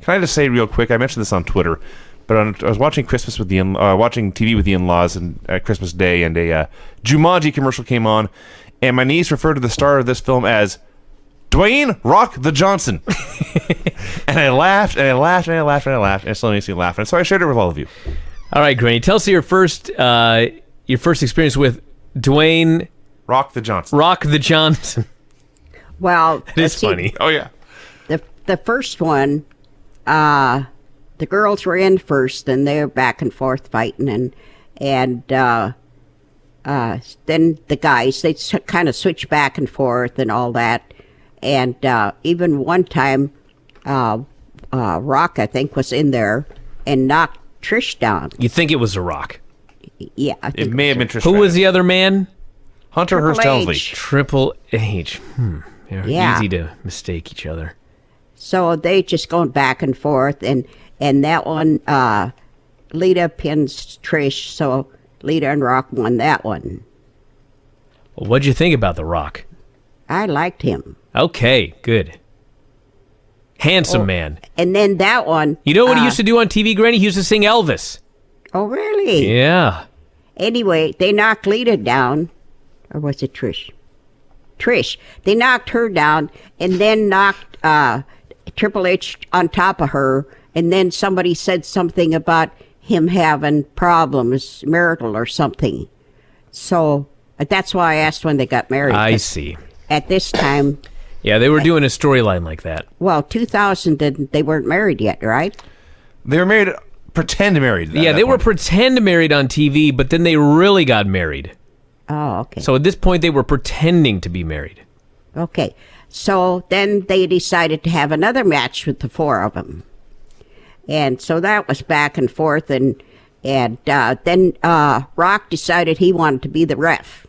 Speaker 3: I just say real quick? I mentioned this on Twitter, but I was watching Christmas with watching TV with the in-laws and Christmas Day, and a Jumanji commercial came on, and my niece referred to the star of this film as Dwayne Rock the Johnson. And I laughed, and I laughed, and I laughed, and I laughed, and it still makes me laugh. And so I shared it with all of you.
Speaker 2: All right, Granny, tell us your first experience with Dwayne
Speaker 3: Rock the Johnson.
Speaker 2: Rock the Johnson.
Speaker 4: Well,
Speaker 2: It is funny.
Speaker 3: Oh, yeah.
Speaker 4: The first one, the girls were in first, and they're back and forth fighting, and then the guys, they kind of switch back and forth and all that. And even one time, Rock, I think, was in there and knocked Trish down.
Speaker 2: You think it was The Rock?
Speaker 4: Yeah, I think
Speaker 3: It may have been Trish
Speaker 2: Who was
Speaker 3: Stratus.
Speaker 2: the other man?
Speaker 3: Hunter Hearst
Speaker 4: Triple
Speaker 3: Helmsley.
Speaker 4: H.
Speaker 2: Triple H. They're
Speaker 4: Yeah.
Speaker 2: easy to mistake each other.
Speaker 4: So they just going back and forth, and that one, Lita pins Trish, so Lita and Rock won that one.
Speaker 2: Well, what'd you think about The Rock?
Speaker 4: I liked him.
Speaker 2: Okay, good. Handsome man.
Speaker 4: And then that one.
Speaker 2: You know what he used to do on TV, Granny? He used to sing Elvis.
Speaker 4: Oh, really?
Speaker 2: Yeah.
Speaker 4: Anyway, they knocked Lita down. Or was it Trish? Trish. They knocked her down and then knocked Triple H on top of her. And then somebody said something about him having problems, marital or something. So that's why I asked when they got married.
Speaker 2: I see.
Speaker 4: At this time,
Speaker 2: Yeah, they were doing a storyline like that.
Speaker 4: well, 2000, they weren't married yet, right?
Speaker 3: They were married, pretend married.
Speaker 2: Yeah, they were pretend married on TV, but then they really got married.
Speaker 4: Oh, okay.
Speaker 2: So at this point, they were pretending to be married.
Speaker 4: Okay. So then they decided to have another match with the four of them. And so that was back and forth. And then Rock decided he wanted to be the ref.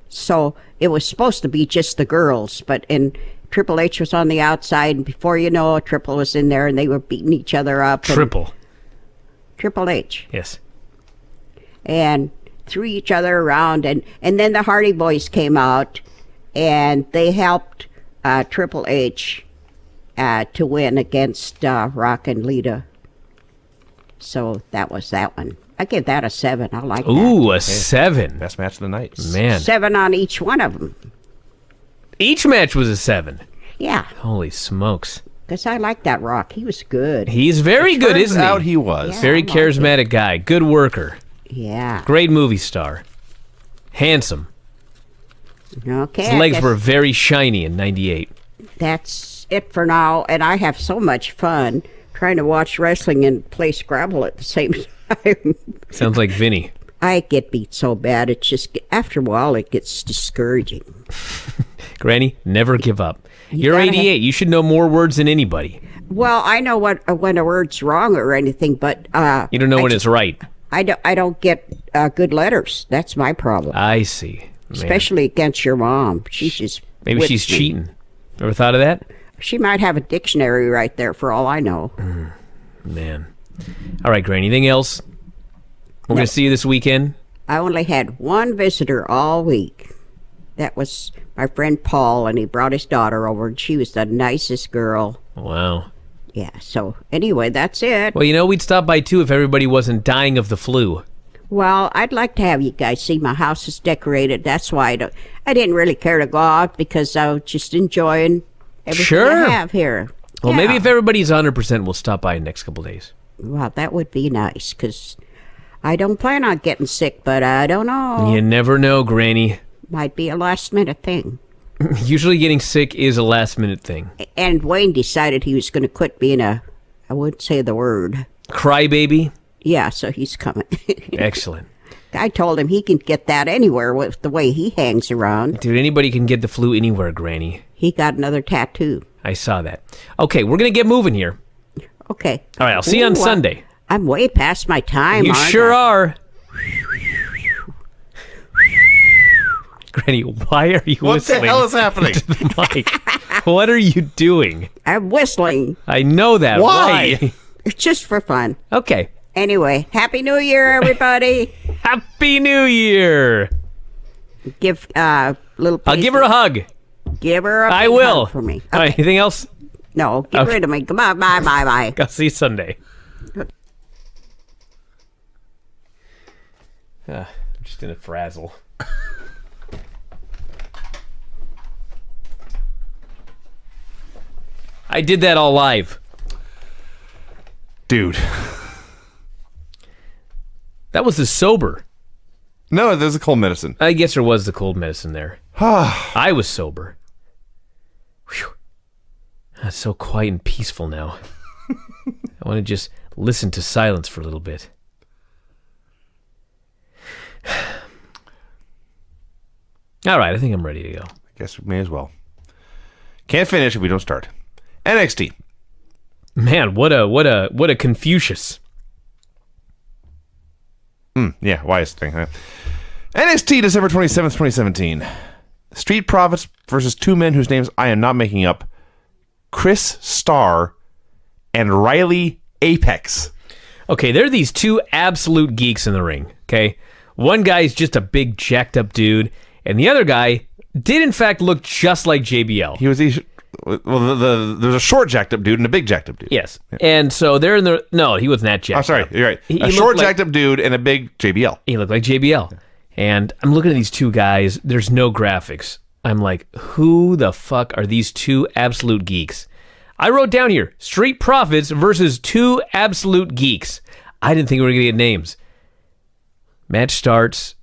Speaker 4: So it was supposed to be just the girls. But Triple H was on the outside. And before you know it, Triple was in there and they were beating each other up.
Speaker 2: Triple.
Speaker 4: Triple H.
Speaker 2: Yes.
Speaker 4: And threw each other around. And then the Hardy Boys came out. And they helped Triple H to win against Rock and Lita. So that was that one. I give that a 7. I like that.
Speaker 2: Ooh, a 7.
Speaker 3: Best match of the night.
Speaker 2: Man.
Speaker 4: 7 on each one of them.
Speaker 2: Each match was a 7.
Speaker 4: Yeah,
Speaker 2: Holy smokes.
Speaker 4: because I like that Rock. He was good.
Speaker 2: He's very good,
Speaker 3: Turns
Speaker 2: isn't
Speaker 3: out
Speaker 2: he?
Speaker 3: he was.
Speaker 4: Yeah.
Speaker 2: Very
Speaker 4: I like
Speaker 2: charismatic guy. Good worker.
Speaker 4: Yeah.
Speaker 2: Great movie star. Handsome.
Speaker 4: Okay.
Speaker 2: His
Speaker 4: I
Speaker 2: legs
Speaker 4: guess
Speaker 2: were very shiny in 98.
Speaker 4: That's it for now. And I have so much fun trying to watch wrestling and play Scrabble at the same time.
Speaker 2: Sounds like Vinny.
Speaker 4: I get beat so bad. It's just, after a while, it gets discouraging.
Speaker 2: Granny, never give up. You're
Speaker 4: gotta
Speaker 2: 88. You should know more words than anybody.
Speaker 4: Well, I know when a word's wrong or anything, but
Speaker 2: You don't know when it's right.
Speaker 4: I don't get good letters. That's my problem.
Speaker 2: I see. Man.
Speaker 4: Especially against your mom. She's just
Speaker 2: Maybe
Speaker 4: whips
Speaker 2: she's
Speaker 4: me.
Speaker 2: cheating. Ever thought of that?
Speaker 4: She might have a dictionary right there for all I know.
Speaker 2: Man. All right, Granny. Anything else? We're going to see you this weekend.
Speaker 4: I only had one visitor all week. That was my friend Paul, and he brought his daughter over, and she was the nicest girl.
Speaker 2: Wow.
Speaker 4: Yeah, so anyway, that's it.
Speaker 2: Well, we'd stop by too if everybody wasn't dying of the flu.
Speaker 4: Well, I'd like to have you guys see my house is decorated. That's why I didn't really care to go out because I was just enjoying everything
Speaker 2: Sure.
Speaker 4: I have here.
Speaker 2: Well,
Speaker 4: Yeah.
Speaker 2: maybe if everybody's 100%, we'll stop by in the next couple days.
Speaker 4: Well, that would be nice because I don't plan on getting sick, but I don't know.
Speaker 2: You never know, Granny.
Speaker 4: Might be a last minute thing.
Speaker 2: Usually getting sick is a last-minute thing.
Speaker 4: And Wayne decided he was going to quit being I wouldn't say the word.
Speaker 2: Crybaby?
Speaker 4: Yeah, so he's coming.
Speaker 2: Excellent.
Speaker 4: I told him he can get that anywhere with the way he hangs around.
Speaker 2: Dude, anybody can get the flu anywhere, Granny.
Speaker 4: He got another tattoo.
Speaker 2: I saw that. Okay, we're going to get moving here.
Speaker 4: Okay.
Speaker 2: All right, I'll see you on
Speaker 4: Ooh,
Speaker 2: Sunday.
Speaker 4: I'm way past my time.
Speaker 2: You
Speaker 4: aren't
Speaker 2: sure
Speaker 4: I?
Speaker 2: are. Granny, why are you
Speaker 3: What
Speaker 2: whistling?
Speaker 3: the hell is happening?
Speaker 2: Mike, what are you doing?
Speaker 4: I'm whistling.
Speaker 2: I know that.
Speaker 3: Why?
Speaker 4: It's just for fun.
Speaker 2: Okay.
Speaker 4: Anyway, Happy New Year, everybody.
Speaker 2: Happy New Year.
Speaker 4: Give little.
Speaker 2: I'll give her a hug.
Speaker 4: Give her a
Speaker 2: I
Speaker 4: big
Speaker 2: will.
Speaker 4: hug for me.
Speaker 2: All right, anything else?
Speaker 4: No, get
Speaker 2: Okay.
Speaker 4: rid of me. Goodbye, bye, bye, bye.
Speaker 2: I'll see you Sunday. I'm just in a frazzle. I did that all live.
Speaker 3: Dude.
Speaker 2: That was the sober.
Speaker 3: No, there's a cold medicine.
Speaker 2: I guess there was the cold medicine there. I was sober. Whew. It's so quiet and peaceful now. I want to just listen to silence for a little bit. All right, I think I'm ready to go.
Speaker 3: I guess we may as well. Can't finish if we don't start. NXT.
Speaker 2: Man, what a Confucius.
Speaker 3: Yeah, why thing, huh? NXT December 27th, 2017. Street Profits versus two men whose names I am not making up. Chris Starr and Riley Apex.
Speaker 2: Okay, there are these two absolute geeks in the ring, okay? One guy's just a big jacked up dude, and the other guy did in fact look just like JBL.
Speaker 3: He was there's a short jacked up dude and a big jacked up dude.
Speaker 2: Yes. And so they're in the... No, he wasn't that jacked
Speaker 3: I'm sorry,
Speaker 2: up.
Speaker 3: you're right.
Speaker 2: He
Speaker 3: A
Speaker 2: looked
Speaker 3: short
Speaker 2: like-
Speaker 3: jacked up dude and a big JBL.
Speaker 2: He looked like JBL. And I'm looking at these two guys. There's no graphics. I'm like, who the fuck are these two absolute geeks? I wrote down here, Street Profits versus two absolute geeks. I didn't think we were going to get names. Match starts,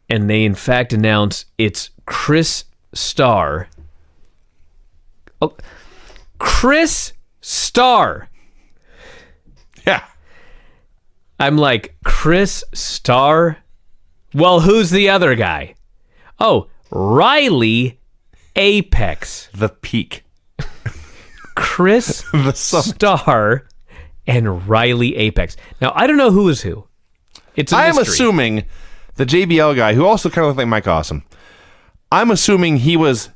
Speaker 2: and they in fact announce it's Chris Starr. Oh, Chris Starr.
Speaker 3: Yeah.
Speaker 2: I'm like, Chris Starr? Well, who's the other guy? Oh, Riley Apex.
Speaker 3: The peak.
Speaker 2: Chris
Speaker 3: The summit.
Speaker 2: Starr and Riley Apex. Now, I don't know who is who. It's a
Speaker 3: I am
Speaker 2: mystery.
Speaker 3: assuming the JBL guy, who also kind of looked like Mike Awesome, I'm assuming he was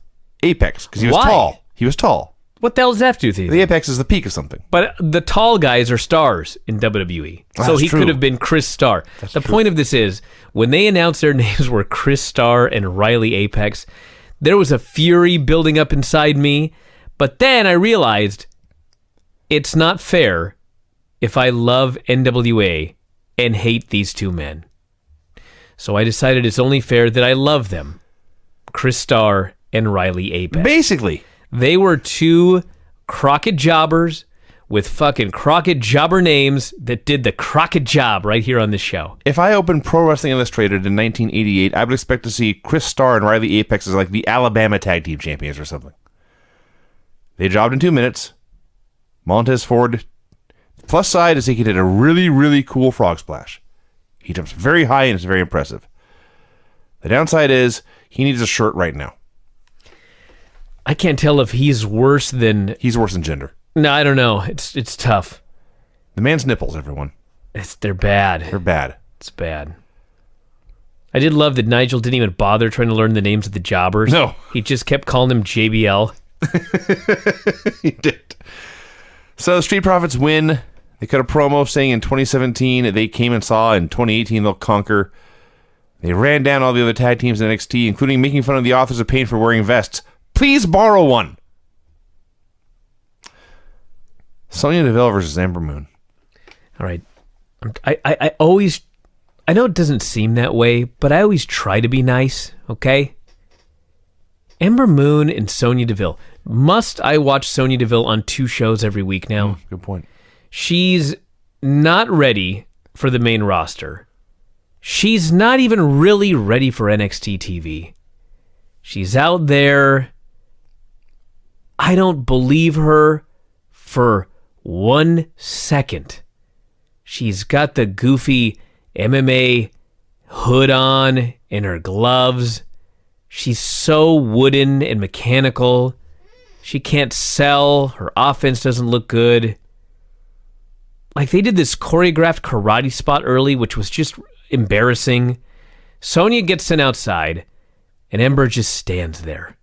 Speaker 3: Apex because he was
Speaker 2: Why?
Speaker 3: tall. He was tall.
Speaker 2: What the hell does that have to do with anything?
Speaker 3: The Apex is the peak of something.
Speaker 2: But the tall guys are stars in WWE. So
Speaker 3: That's
Speaker 2: he
Speaker 3: true.
Speaker 2: could have been Chris Starr. The point of this is, when they announced their names were Chris Starr and Riley Apex, there was a fury building up inside me. But then I realized it's not fair if I love NWA and hate these two men. So I decided it's only fair that I love them, Chris Starr and Riley Apex.
Speaker 3: Basically.
Speaker 2: They were two Crockett jobbers with fucking Crockett jobber names that did the Crockett job right here on this show.
Speaker 3: If I opened Pro Wrestling Illustrated in 1988, I would expect to see Chris Starr and Riley Apex as like the Alabama Tag Team Champions or something. They jobbed in 2 minutes. Montez Ford. Plus side is he did a really, really cool frog splash. He jumps very high and it's very impressive. The downside is he needs a shirt right now.
Speaker 2: I can't tell if he's worse than...
Speaker 3: He's worse than Jinder.
Speaker 2: No, I don't know. It's tough.
Speaker 3: The man's nipples, everyone.
Speaker 2: They're bad.
Speaker 3: They're bad.
Speaker 2: It's bad. I did love that Nigel didn't even bother trying to learn the names of the jobbers.
Speaker 3: No.
Speaker 2: He just kept calling them JBL.
Speaker 3: He did. So the Street Profits win. They cut a promo saying in 2017 they came and saw, in 2018 they'll conquer. They ran down all the other tag teams in NXT, including making fun of the Authors of Pain for wearing vests. Please borrow one. Sonya Deville versus Ember Moon.
Speaker 2: All right. I always... I know it doesn't seem that way, but I always try to be nice, okay? Ember Moon and Sonya Deville. Must I watch Sonya Deville on 2 shows every week now?
Speaker 3: Good point.
Speaker 2: She's not ready for the main roster. She's not even really ready for NXT TV. She's out there. I don't believe her for 1 second. She's got the goofy MMA hood on and her gloves. She's so wooden and mechanical. She can't sell. Her offense doesn't look good. Like, they did this choreographed karate spot early, which was just embarrassing. Sonya gets sent outside, and Ember just stands there.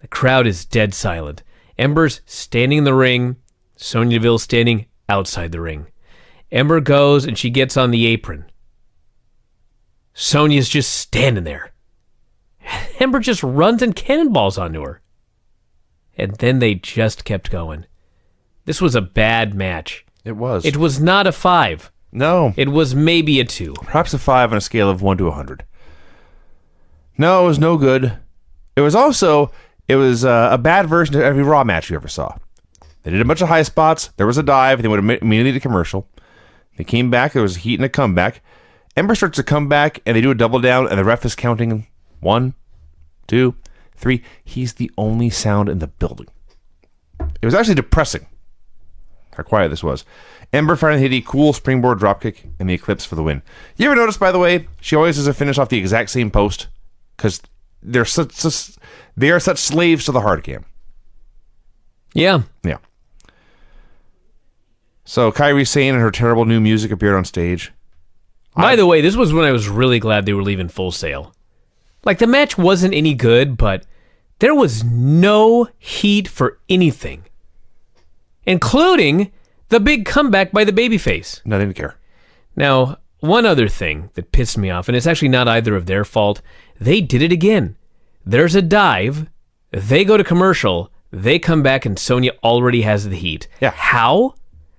Speaker 2: The crowd is dead silent. Ember's standing in the ring. Sonya Deville standing outside the ring. Ember goes, and she gets on the apron. Sonya's just standing there. Ember just runs and cannonballs onto her. And then they just kept going. This was a bad match.
Speaker 3: It was.
Speaker 2: It was not a 5.
Speaker 3: No.
Speaker 2: It was maybe a 2.
Speaker 3: Perhaps a 5 on a scale of 1 to 100. No, it was no good. It was a bad version of every Raw match you ever saw. They did a bunch of high spots. There was a dive. They went immediately to commercial. They came back. There was a heat and a comeback. Ember starts to come back, and they do a double down, and the ref is counting 1, 2, 3. He's the only sound in the building. It was actually depressing how quiet this was. Ember finally hit a cool springboard dropkick in the Eclipse for the win. You ever notice, by the way, she always does a finish off the exact same post? Because they are such slaves to the hard cam.
Speaker 2: Yeah.
Speaker 3: Yeah. So Kairi Sane and her terrible new music appeared on stage.
Speaker 2: By the way, this was when I was really glad they were leaving Full Sail. Like, the match wasn't any good, but there was no heat for anything. Including the big comeback by the babyface.
Speaker 3: No, they didn't care.
Speaker 2: Now, one other thing that pissed me off, and it's actually not either of their fault, they did it again. There's a dive, they go to commercial, they come back, and Sonya already has the heat.
Speaker 3: Yeah.
Speaker 2: How?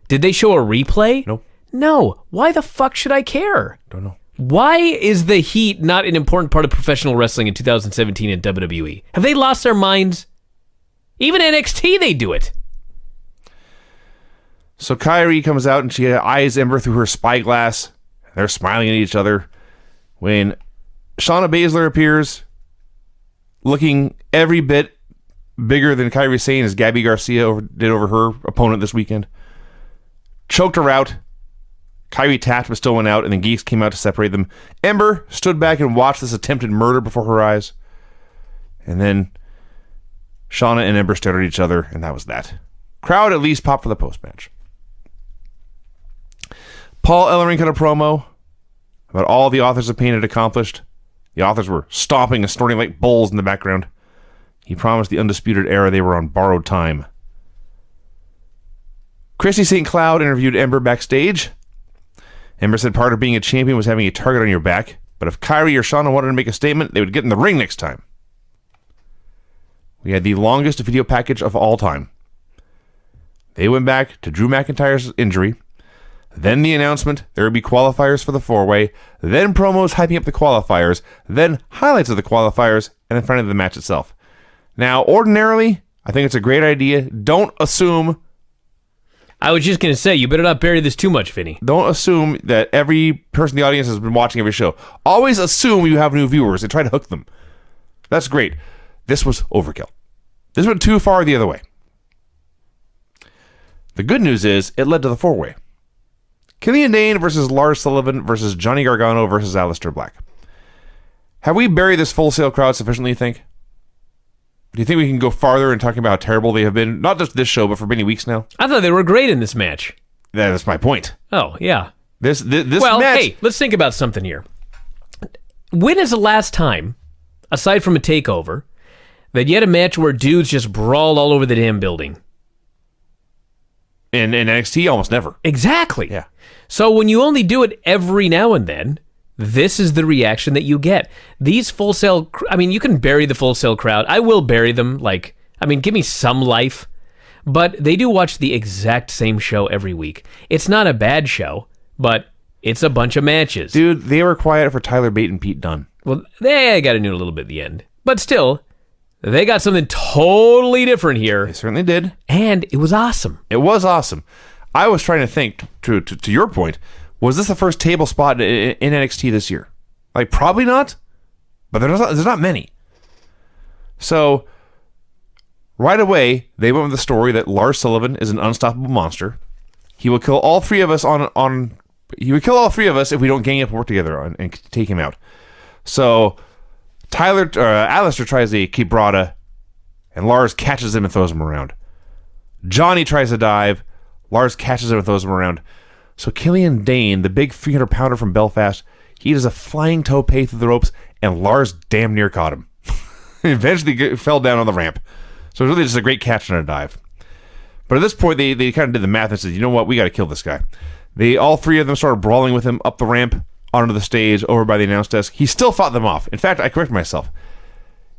Speaker 2: Did they show a replay?
Speaker 3: Nope.
Speaker 2: No. Why the fuck should I care?
Speaker 3: Don't know.
Speaker 2: Why is the heat not an important part of professional wrestling in 2017 in WWE? Have they lost their minds? Even NXT, they do it.
Speaker 3: So Kairi comes out and she eyes Ember through her spyglass. They're smiling at each other. When Shayna Baszler appears, looking every bit bigger than Kairi Sane as Gabby Garcia did over her opponent this weekend. Choked her out. Kairi tapped but still went out, and the Geeks came out to separate them. Ember stood back and watched this attempted murder before her eyes. And then Shauna and Ember stared at each other, and that was that. Crowd at least popped for the post-match. Paul Ellering cut a promo about all the Authors of Pain had accomplished. The Authors were stomping and snorting like bulls in the background. He promised the Undisputed Era they were on borrowed time. Christy St. Cloud interviewed Ember backstage. Ember said part of being a champion was having a target on your back, but if Kairi or Shauna wanted to make a statement, they would get in the ring next time. We had the longest video package of all time. They went back to Drew McIntyre's injury. then the announcement, there would be qualifiers for the 4-way, then promos hyping up the qualifiers, then highlights of the qualifiers, and then finally the match itself. Now, ordinarily, I think it's a great idea. Don't assume...
Speaker 2: I was just going to say, you better not bury this too much, Vinny.
Speaker 3: Don't assume that every person in the audience has been watching every show. Always assume you have new viewers and try to hook them. That's great. This was overkill. This went too far the other way. The good news is, it led to the 4-way. Killian Dane versus Lars Sullivan versus Johnny Gargano versus Aleister Black. Have we buried this Full Sail crowd sufficiently, you think? Do you think we can go farther in talking about how terrible they have been? Not just this show, but for many weeks now?
Speaker 2: I thought they were great in this match.
Speaker 3: That's my point.
Speaker 2: Oh, yeah.
Speaker 3: This
Speaker 2: well,
Speaker 3: match...
Speaker 2: hey, let's think about something here. When is the last time, aside from a takeover, that you had a match where dudes just brawled all over the damn building?
Speaker 3: In NXT, almost never.
Speaker 2: Exactly.
Speaker 3: Yeah.
Speaker 2: So when you only do it every now and then, this is the reaction that you get. These Full Sail... I mean, you can bury the Full Sail crowd. I will bury them. Give me some life. But they do watch the exact same show every week. It's not a bad show, but it's a bunch of matches.
Speaker 3: Dude, they were quiet for Tyler Bate and Pete Dunne.
Speaker 2: Well, they got into it a little bit at the end. But still, they got something totally different here.
Speaker 3: They certainly did.
Speaker 2: And it was awesome.
Speaker 3: It was awesome. I was trying to think, to your point, was this the first table spot in NXT this year? Probably not, but there's not many. So, right away, they went with the story that Lars Sullivan is an unstoppable monster. He will kill all three of us he would kill all three of us if we don't gang up and work together and take him out. So, Aleister tries a Kibrada, and Lars catches him and throws him around. Johnny tries to dive, Lars catches him and throws him around. So Killian Dane, the big 300-pounder from Belfast, he does a flying tope through the ropes, and Lars damn near caught him. He eventually fell down on the ramp. So it was really just a great catch and a dive. But at this point, they kind of did the math and said, you know what, we got to kill this guy. All three of them started brawling with him up the ramp, onto the stage, over by the announce desk. He still fought them off. In fact, I correct myself.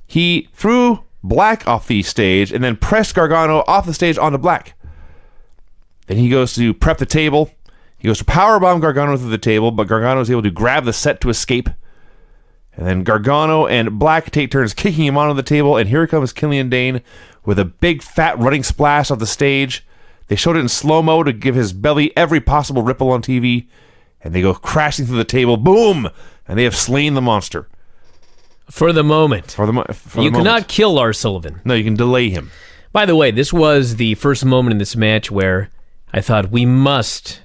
Speaker 3: He threw Black off the stage and then pressed Gargano off the stage onto Black. Then he goes to prep the table. He goes to powerbomb Gargano through the table, but Gargano is able to grab the set to escape. And then Gargano and Black take turns kicking him onto the table, and here comes Killian Dane with a big fat running splash off the stage. They showed it in slow-mo to give his belly every possible ripple on TV, and they go crashing through the table, boom! And they have slain the monster.
Speaker 2: For the moment.
Speaker 3: You
Speaker 2: cannot kill Lars Sullivan.
Speaker 3: No, you can delay him.
Speaker 2: By the way, this was the first moment in this match where I thought we must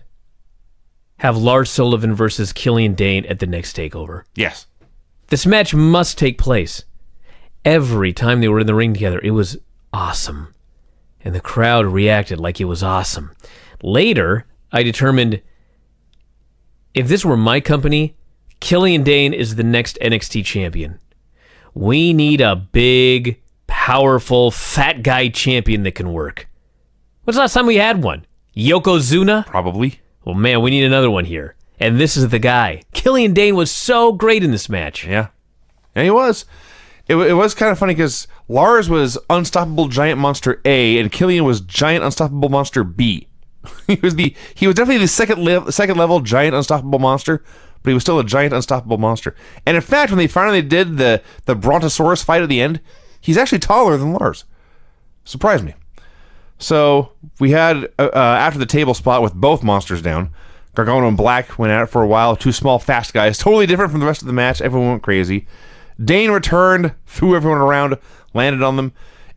Speaker 2: have Lars Sullivan versus Killian Dane at the next takeover.
Speaker 3: Yes.
Speaker 2: This match must take place. Every time they were in the ring together, it was awesome. And the crowd reacted like it was awesome. Later, I determined if this were my company, Killian Dane is the next NXT champion. We need a big, powerful, fat guy champion that can work. When's the last time we had one? Yokozuna?
Speaker 3: Probably.
Speaker 2: Well, man, we need another one here. And this is the guy. Killian Dane was so great in this match.
Speaker 3: Yeah. And he was. It was kind of funny because Lars was Unstoppable Giant Monster A and Killian was Giant Unstoppable Monster B. He was definitely the second level Giant Unstoppable Monster, but he was still a Giant Unstoppable Monster. And in fact, when they finally did the Brontosaurus fight at the end, he's actually taller than Lars. Surprised me. So we had, after the table spot with both monsters down, Gargano and Black went at it for a while. Two small, fast guys, totally different from the rest of the match. Everyone went crazy. Dane returned, threw everyone around, landed on them.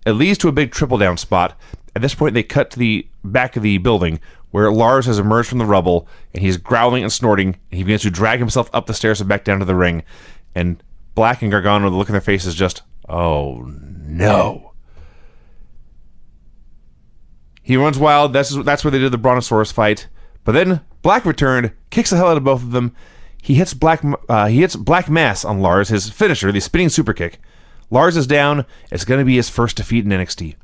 Speaker 3: It leads to a big triple down spot. At this point, they cut to the back of the building where Lars has emerged from the rubble, and he's growling and snorting, and he begins to drag himself up the stairs and back down to the ring. And Black and Gargano, the look in their faces just, oh no. He runs wild. That's where they did the Brontosaurus fight. But then Black returned, kicks the hell out of both of them. He hits Black Mass on Lars, his finisher, the spinning super kick. Lars is down. It's going to be his first defeat in NXT.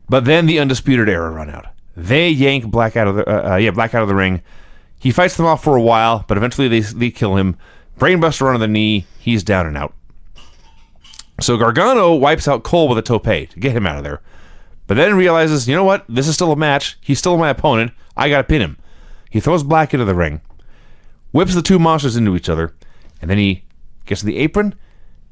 Speaker 3: But then the Undisputed Era run out. They yank Black out of the ring. He fights them off for a while, but eventually they kill him. Brainbuster onto the knee. He's down and out. So Gargano wipes out Cole with a tope to get him out of there. But then realizes, you know what? This is still a match. He's still my opponent. I got to pin him. He throws Black into the ring, whips the two monsters into each other, and then he gets to the apron,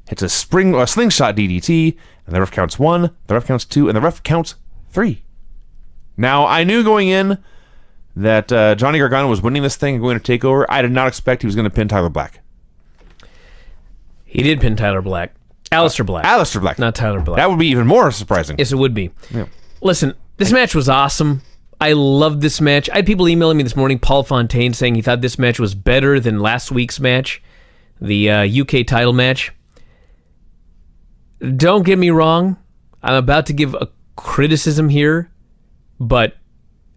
Speaker 3: hits a slingshot DDT, and the ref counts 1, the ref counts 2, and the ref counts 3. Now, I knew going in that Johnny Gargano was winning this thing and going to TakeOver. I did not expect he was going to pin Tyler Black.
Speaker 2: He did pin Tyler Black. Aleister Black.
Speaker 3: Aleister Black.
Speaker 2: Not Tyler Black.
Speaker 3: That would be even more surprising.
Speaker 2: Yes, it would be.
Speaker 3: Yeah.
Speaker 2: Listen, this match was awesome. I loved this match. I had people emailing me this morning, Paul Fontaine, saying he thought this match was better than last week's match, the UK title match. Don't get me wrong. I'm about to give a criticism here, but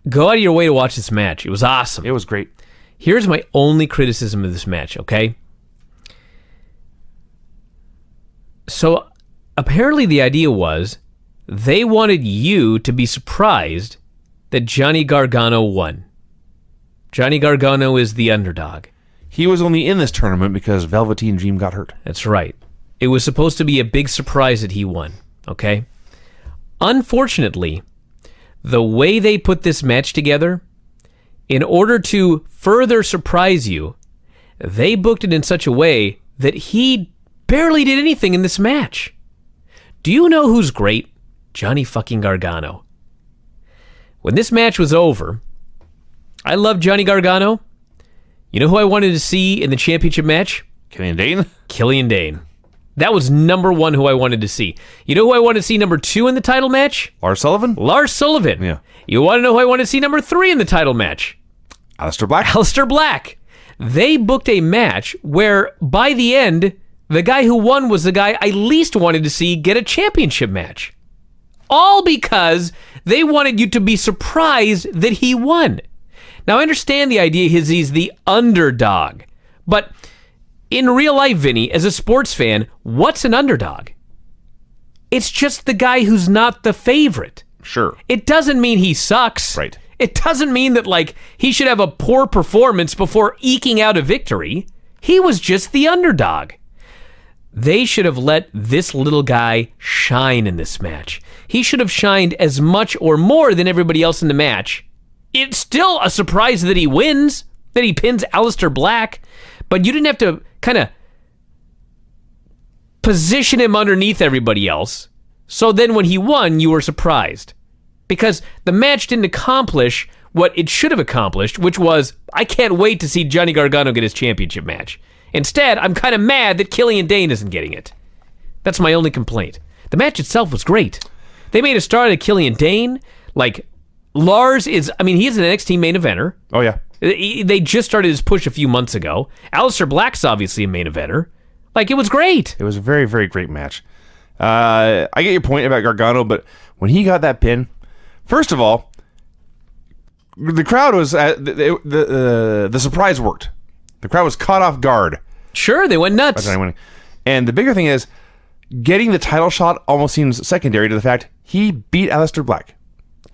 Speaker 2: go out of your way to watch this match. It was awesome.
Speaker 3: It was great.
Speaker 2: Here's my only criticism of this match, okay? So, apparently the idea was they wanted you to be surprised that Johnny Gargano won. Johnny Gargano is the underdog.
Speaker 3: He was only in this tournament because Velveteen Dream got hurt.
Speaker 2: That's right. It was supposed to be a big surprise that he won, okay? Unfortunately, the way they put this match together, in order to further surprise you, they booked it in such a way that he barely did anything in this match. Do you know who's great? Johnny fucking Gargano. When this match was over, I love Johnny Gargano. You know who I wanted to see in the championship match?
Speaker 3: Killian Dane?
Speaker 2: Killian Dane. That was number one who I wanted to see. You know who I wanted to see number 2 in the title match?
Speaker 3: Lars Sullivan?
Speaker 2: Lars Sullivan.
Speaker 3: Yeah.
Speaker 2: You want to know who I wanted to see number 3 in the title match?
Speaker 3: Aleister Black?
Speaker 2: Aleister Black. They booked a match where, by the end, the guy who won was the guy I least wanted to see get a championship match. All because they wanted you to be surprised that he won. Now, I understand the idea is he's the underdog, but in real life, Vinny, as a sports fan, what's an underdog? It's just the guy who's not the favorite.
Speaker 3: Sure.
Speaker 2: It doesn't mean he sucks.
Speaker 3: Right.
Speaker 2: It doesn't mean that, like, he should have a poor performance before eking out a victory. He was just the underdog. They should have let this little guy shine in this match. He should have shined as much or more than everybody else in the match. It's still a surprise that he wins, that he pins Aleister Black, but you didn't have to kind of position him underneath everybody else. So then when he won, you were surprised. Because the match didn't accomplish what it should have accomplished, which was, I can't wait to see Johnny Gargano get his championship match. Instead, I'm kind of mad that Killian Dane isn't getting it. That's my only complaint. The match itself was great. They made a start at Killian Dane. Like, Lars is, I mean, he's an NXT main eventer.
Speaker 3: Oh, yeah.
Speaker 2: They just started his push a few months ago. Aleister Black's obviously a main eventer. Like, it was great.
Speaker 3: It was a very, very great match. I get your point about Gargano, but when he got that pin, first of all, the crowd was, the surprise worked. The crowd was caught off guard.
Speaker 2: Sure, they went nuts.
Speaker 3: And the bigger thing is, getting the title shot almost seems secondary to the fact he beat Aleister Black.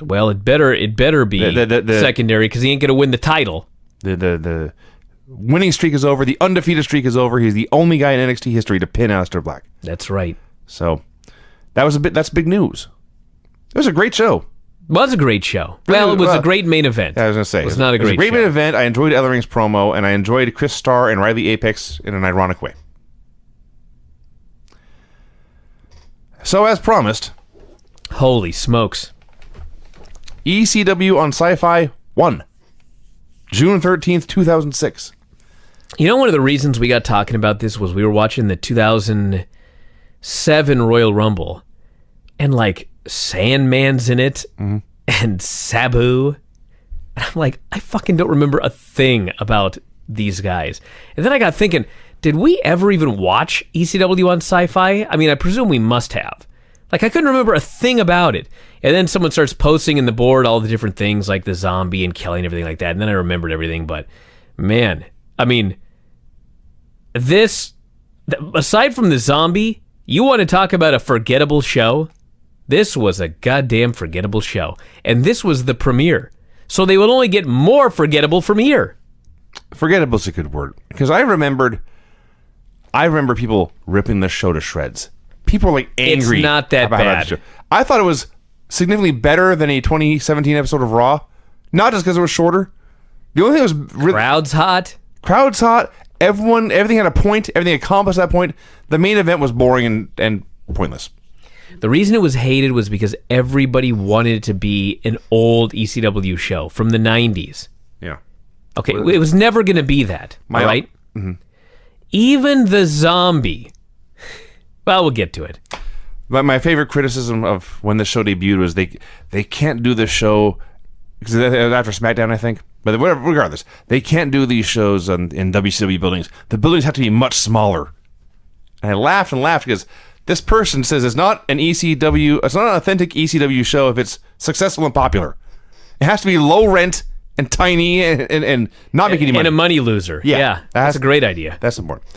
Speaker 2: Well, it better be secondary because he ain't going to win the title.
Speaker 3: The winning streak is over. The undefeated streak is over. He's the only guy in NXT history to pin Aleister Black.
Speaker 2: That's right.
Speaker 3: So that's big news. It was a great show.
Speaker 2: It was a great show. Well, it was a great main event.
Speaker 3: I was going to say.
Speaker 2: It was not a great show.
Speaker 3: It was a great main event. I enjoyed Ellering's promo, and I enjoyed Chris Starr and Riley Apex in an ironic way. So, as promised...
Speaker 2: Holy smokes.
Speaker 3: ECW on SYFY 1. June 13th, 2006.
Speaker 2: You know, one of the reasons we got talking about this was we were watching the 2007 Royal Rumble, and, like, Sandman's in it, and Sabu. And I'm like, I fucking don't remember a thing about these guys. And then I got thinking, did we ever even watch ECW on SYFY? I mean, I presume we must have. Like, I couldn't remember a thing about it. And then someone starts posting in the board all the different things, like the zombie and Kelly and everything like that. And then I remembered everything. But, man, I mean, this, aside from the zombie, you want to talk about a forgettable show? This was a goddamn forgettable show. And this was the premiere. So they will only get more forgettable from here.
Speaker 3: Forgettable is a good word. Because I remember people ripping the show to shreds. People were like angry.
Speaker 2: It's not that bad.
Speaker 3: I thought it was significantly better than a 2017 episode of Raw. Not just because it was shorter, The only thing that was really...
Speaker 2: Crowd's hot.
Speaker 3: Crowd's hot. Everything had a point. Everything accomplished that point. The main event was boring and pointless.
Speaker 2: The reason it was hated was because everybody wanted it to be an old ECW show from the 90s.
Speaker 3: Yeah.
Speaker 2: Okay, it was never going to be that, all right? Mm-hmm. Even the zombie. Well, we'll get to it.
Speaker 3: But my favorite criticism of when the show debuted was they can't do the show, because it was after SmackDown, I think. But whatever, regardless, they can't do these shows in WCW buildings. The buildings have to be much smaller. And I laughed and laughed because this person says it's not an authentic ECW show if it's successful and popular. It has to be low rent and tiny and not make any money.
Speaker 2: And a money loser. Yeah, that's a great idea.
Speaker 3: That's important.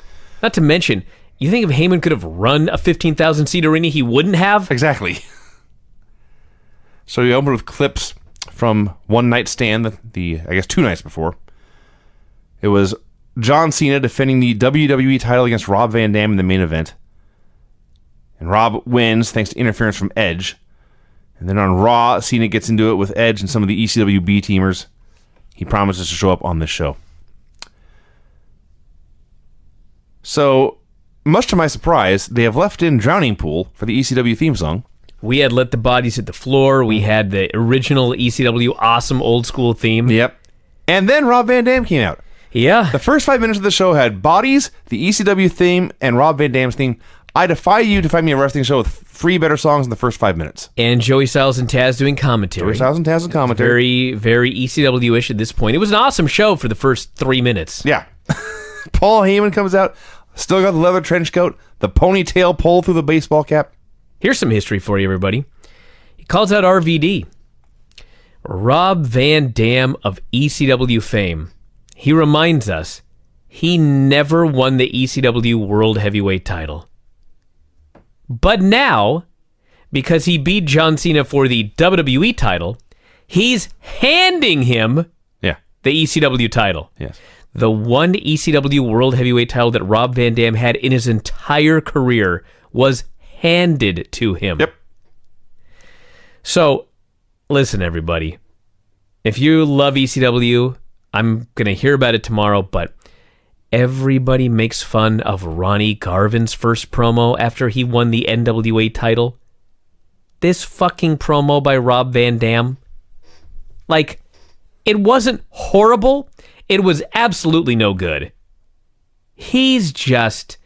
Speaker 2: Not to mention, you think if Heyman could have run a 15,000-seat arena, he wouldn't have?
Speaker 3: Exactly. So we opened with clips from One Night Stand, I guess 2 nights before. It was John Cena defending the WWE title against Rob Van Dam in the main event. And Rob wins thanks to interference from Edge. And then on Raw, Cena gets into it with Edge and some of the ECW B-teamers. He promises to show up on this show. So, much to my surprise, they have left in Drowning Pool for the ECW theme song.
Speaker 2: We had Let the Bodies Hit the Floor. We had the original ECW awesome old school theme.
Speaker 3: Yep. And then Rob Van Dam came out.
Speaker 2: Yeah.
Speaker 3: The first 5 minutes of the show had Bodies, the ECW theme, and Rob Van Dam's theme. I defy you to find me a wrestling show with 3 better songs in the first 5 minutes.
Speaker 2: And Joey Styles and Taz doing commentary.
Speaker 3: Joey Styles and Taz and commentary.
Speaker 2: Very, very ECW-ish at this point. It was an awesome show for the first 3 minutes.
Speaker 3: Yeah. Paul Heyman comes out, still got the leather trench coat, the ponytail pull through the baseball cap.
Speaker 2: Here's some history for you, everybody. He calls out RVD. Rob Van Dam of ECW fame. He reminds us he never won the ECW World Heavyweight title. But now, because he beat John Cena for the WWE title, he's handing him the ECW title.
Speaker 3: Yes.
Speaker 2: The one ECW World Heavyweight title that Rob Van Dam had in his entire career was handed to him.
Speaker 3: Yep.
Speaker 2: So, listen, everybody. If you love ECW, I'm going to hear about it tomorrow, but everybody makes fun of Ronnie Garvin's first promo after he won the NWA title. This fucking promo by Rob Van Dam, like, it wasn't horrible. It was absolutely no good. He's just,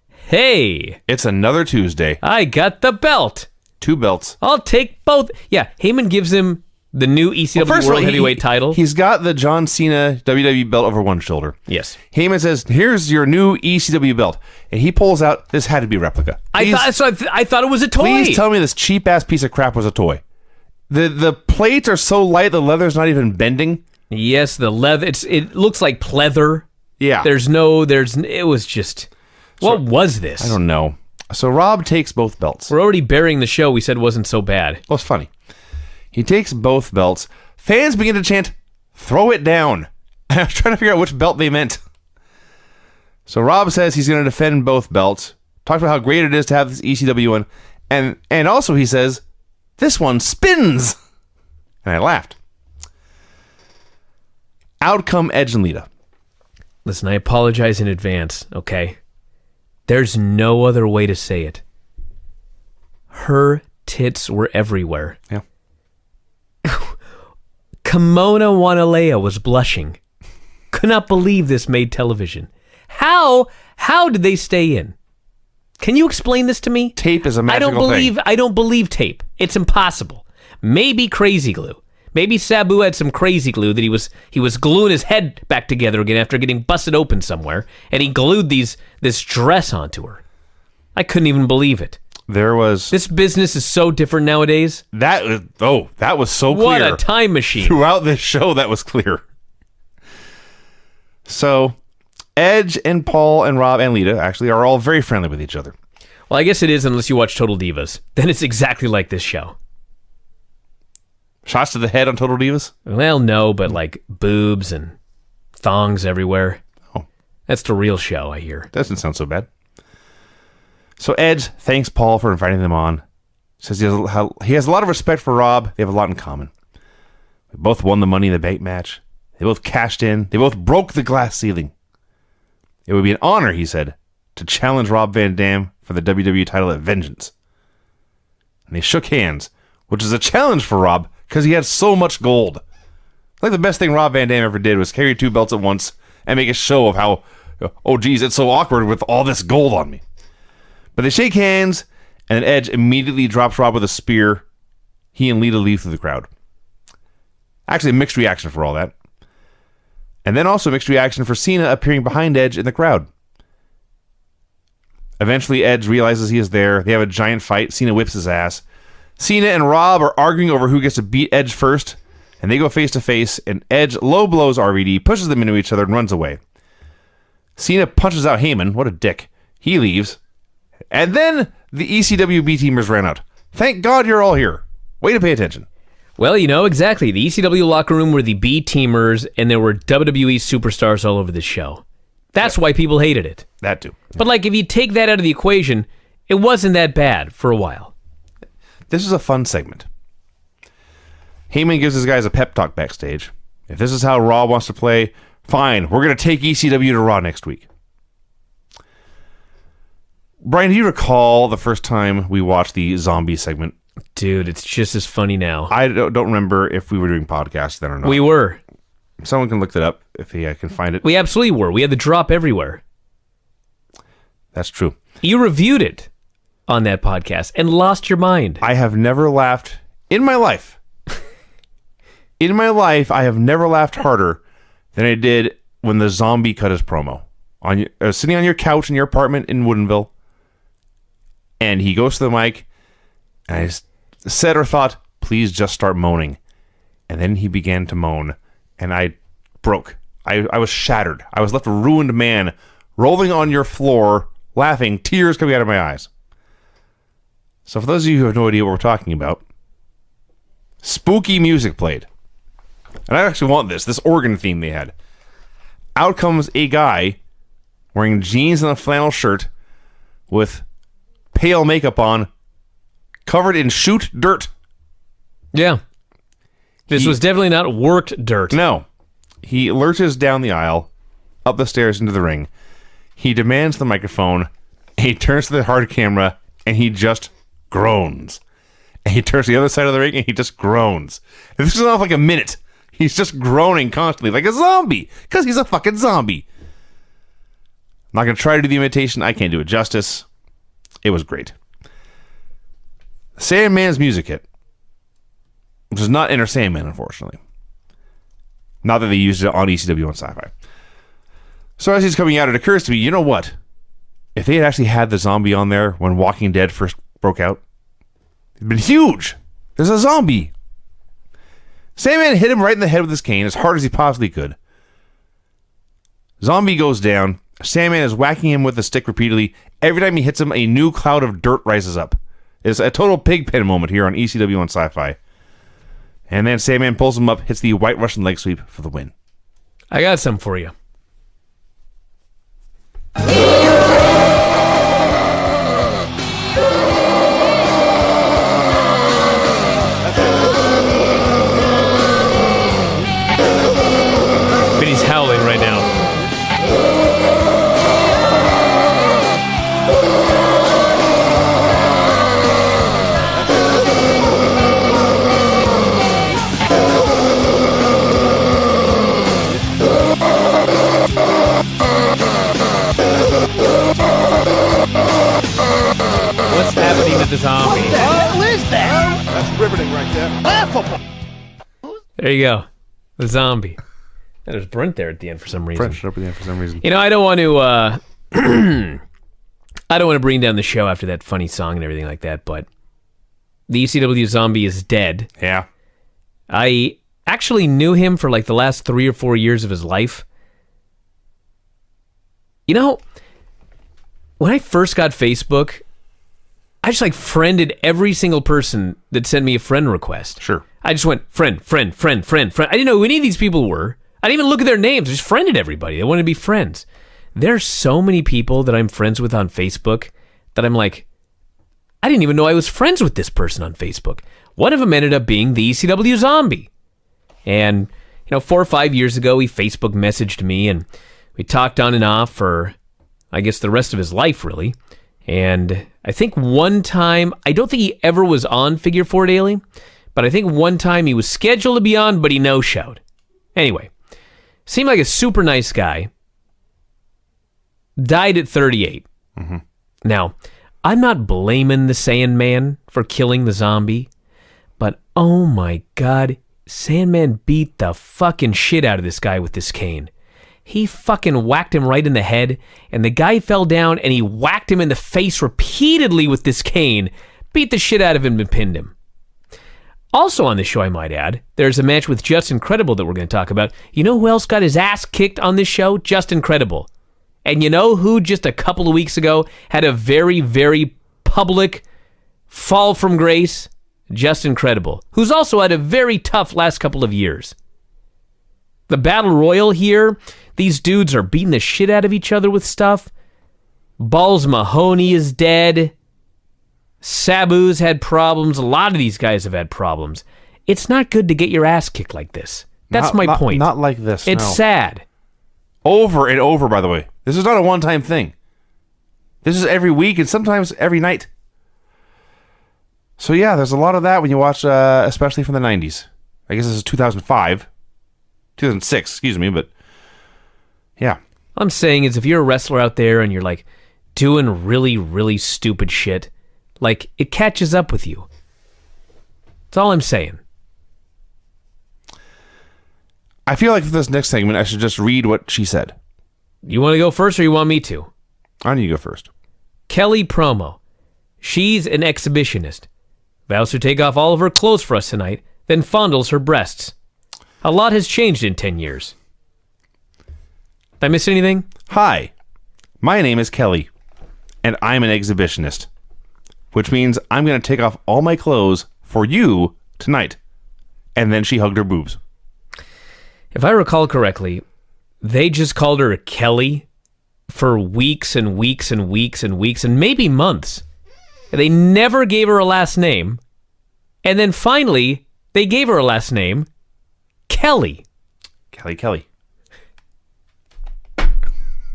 Speaker 2: hey,
Speaker 3: It's another Tuesday.
Speaker 2: I got the belt.
Speaker 3: 2 belts.
Speaker 2: I'll take both. Yeah, Heyman gives him the new ECW World Heavyweight title.
Speaker 3: He's got the John Cena WWE belt over one shoulder.
Speaker 2: Yes.
Speaker 3: Heyman says, here's your new ECW belt. And he pulls out, this had to be a replica.
Speaker 2: I thought it was a toy.
Speaker 3: Please tell me this cheap-ass piece of crap was a toy. The plates are so light, the leather's not even bending.
Speaker 2: Yes, the leather. It looks like pleather.
Speaker 3: Yeah.
Speaker 2: It was just, what was this?
Speaker 3: I don't know. So Rob takes both belts.
Speaker 2: We're already burying the show we said wasn't so bad.
Speaker 3: Well, it's funny. He takes both belts. Fans begin to chant, throw it down. I was trying to figure out which belt they meant. So Rob says he's going to defend both belts. Talks about how great it is to have this ECW one. And also he says, this one spins. And I laughed. Out come Edge and Lita.
Speaker 2: Listen, I apologize in advance, okay? There's no other way to say it. Her tits were everywhere.
Speaker 3: Yeah.
Speaker 2: Kimona Wanalea was blushing. Could not believe this made television. How did they stay in? Can you explain this to me?
Speaker 3: Tape is a magical thing.
Speaker 2: I don't believe tape. It's impossible. Maybe crazy glue. Maybe Sabu had some crazy glue that he was gluing his head back together again after getting busted open somewhere, and he glued this dress onto her. I couldn't even believe it. This business is so different nowadays.
Speaker 3: That was so clear.
Speaker 2: What a time machine.
Speaker 3: Throughout this show, that was clear. So, Edge and Paul and Rob and Lita actually are all very friendly with each other.
Speaker 2: Well, I guess it is unless you watch Total Divas. Then it's exactly like this show.
Speaker 3: Shots to the head on Total Divas?
Speaker 2: Well, no, but like boobs and thongs everywhere.
Speaker 3: Oh.
Speaker 2: That's the real show, I hear.
Speaker 3: Doesn't sound so bad. So Edge thanks Paul for inviting them on. Says he has a lot of respect for Rob. They have a lot in common. They both won the Money in the Bank match. They both cashed in. They both broke the glass ceiling. It would be an honor, he said, to challenge Rob Van Dam for the WWE title at Vengeance. And they shook hands, which is a challenge for Rob because he had so much gold. Like the best thing Rob Van Dam ever did was carry 2 belts at once and make a show of how, oh geez, it's so awkward with all this gold on me. But they shake hands, and then Edge immediately drops Rob with a spear. He and Lita leave through the crowd. Actually, a mixed reaction for all that. And then also a mixed reaction for Cena appearing behind Edge in the crowd. Eventually, Edge realizes he is there. They have a giant fight. Cena whips his ass. Cena and Rob are arguing over who gets to beat Edge first, and they go face to face, and Edge low blows RVD, pushes them into each other, and runs away. Cena punches out Heyman. What a dick. He leaves. And then the ECW B-teamers ran out. Thank God you're all here. Way to pay attention.
Speaker 2: Well, exactly. The ECW locker room were the B-teamers, and there were WWE superstars all over the show. That's why people hated it.
Speaker 3: That too.
Speaker 2: But if you take that out of the equation, it wasn't that bad for a while.
Speaker 3: This is a fun segment. Heyman gives his guys a pep talk backstage. If this is how Raw wants to play, fine. We're going to take ECW to Raw next week. Brian, do you recall the first time we watched the zombie segment?
Speaker 2: Dude, it's just as funny now.
Speaker 3: I don't remember if we were doing podcasts then or not.
Speaker 2: We were.
Speaker 3: Someone can look that up if he can find it.
Speaker 2: We absolutely were. We had the drop everywhere.
Speaker 3: That's true.
Speaker 2: You reviewed it on that podcast and lost your mind.
Speaker 3: I have never laughed in my life. In my life, I have never laughed harder than I did when the zombie cut his promo. Sitting on your couch in your apartment in Woodinville, and he goes to the mic, and I said or thought, please just start moaning. And then he began to moan, and I broke. I was shattered. I was left a ruined man, rolling on your floor, laughing, tears coming out of my eyes. So for those of you who have no idea what we're talking about, spooky music played. And I actually want this organ theme they had. Out comes a guy wearing jeans and a flannel shirt with pale makeup on, covered in shoot dirt.
Speaker 2: Yeah. This was definitely not worked dirt.
Speaker 3: No. He lurches down the aisle, up the stairs into the ring. He demands the microphone. He turns to the hard camera, and he just groans. And he turns to the other side of the ring, and he just groans. And this is off like a minute. He's just groaning constantly, like a zombie, because he's a fucking zombie. I'm not going to try to do the imitation. I can't do it justice. It was great. Sandman's music hit, which is not Enter Sandman, unfortunately. Not that they used it on ECW and SYFY. So as he's coming out, it occurs to me, you know what? If they had actually had the zombie on there when Walking Dead first broke out, it'd been huge. There's a zombie. Sandman hit him right in the head with his cane as hard as he possibly could. Zombie goes down. Sandman is whacking him with a stick repeatedly. Every time he hits him, a new cloud of dirt rises up. It's a total pigpen moment here on ECW and SYFY. And then Sandman pulls him up, hits the White Russian leg sweep for the win.
Speaker 2: I got some for you. Vinny's howling right now. What's happening to the zombie?
Speaker 5: What the hell is that? That's riveting right there. Laughable.
Speaker 2: There you go. The zombie. And there's Brent there at the end for some reason.
Speaker 3: Fresh up at the end for some reason.
Speaker 2: I don't want to I don't want to bring down the show after that funny song and everything like that, but the ECW zombie is dead.
Speaker 3: Yeah.
Speaker 2: I actually knew him for like the last 3 or 4 years of his life. When I first got Facebook, I just friended every single person that sent me a friend request.
Speaker 3: Sure.
Speaker 2: I just went friend. I didn't know who any of these people were. I didn't even look at their names. I just friended everybody. They wanted to be friends. There are so many people that I'm friends with on Facebook that I'm like, I didn't even know I was friends with this person on Facebook. One of them ended up being the ECW zombie. And 4 or 5 years ago, he Facebook messaged me, and we talked on and off for, I guess, the rest of his life, really. And I think one time, I don't think he ever was on Figure 4 Daily, but I think one time he was scheduled to be on, but he no-showed. Anyway, seemed like a super nice guy. Died at 38.
Speaker 3: Mm-hmm.
Speaker 2: Now, I'm not blaming the Sandman for killing the zombie, but oh my God, Sandman beat the fucking shit out of this guy with this cane. He fucking whacked him right in the head, and the guy fell down, and he whacked him in the face repeatedly with this cane, beat the shit out of him and pinned him. Also on this show, I might add, there's a match with Justin Credible that we're going to talk about. You know who else got his ass kicked on this show? Justin Credible. And you know who just a couple of weeks ago had a very, very public fall from grace? Justin Credible, who's also had a very tough last couple of years. The Battle Royal here, these dudes are beating the shit out of each other with stuff. Balls Mahoney is dead. Sabu's had problems. A lot of these guys have had problems. It's not good to get your ass kicked like this. That's my point.
Speaker 3: Not like this,
Speaker 2: It's sad.
Speaker 3: Over and over, by the way. This is not a one-time thing. This is every week and sometimes every night. So yeah, there's a lot of that when you watch, especially from the 90s. I guess this is 2005. 2006, excuse me, but yeah.
Speaker 2: All I'm saying is if you're a wrestler out there and you're like doing really, really stupid shit, like it catches up with you. That's all I'm saying.
Speaker 3: I feel like for this next segment, I should just read what she said.
Speaker 2: You want to go first or you want me to?
Speaker 3: I need to go first.
Speaker 2: Kelly promo. She's an exhibitionist. Vows to take off all of her clothes for us tonight, then fondles her breasts. A lot has changed in 10 years. Did I miss anything?
Speaker 3: Hi, my name is Kelly, and I'm an exhibitionist, which means I'm going to take off all my clothes for you tonight. And then she hugged her boobs.
Speaker 2: If I recall correctly, they just called her Kelly for weeks and weeks and weeks and weeks and maybe months. They never gave her a last name. And then finally, they gave her a last name, Kelly.
Speaker 3: Kelly.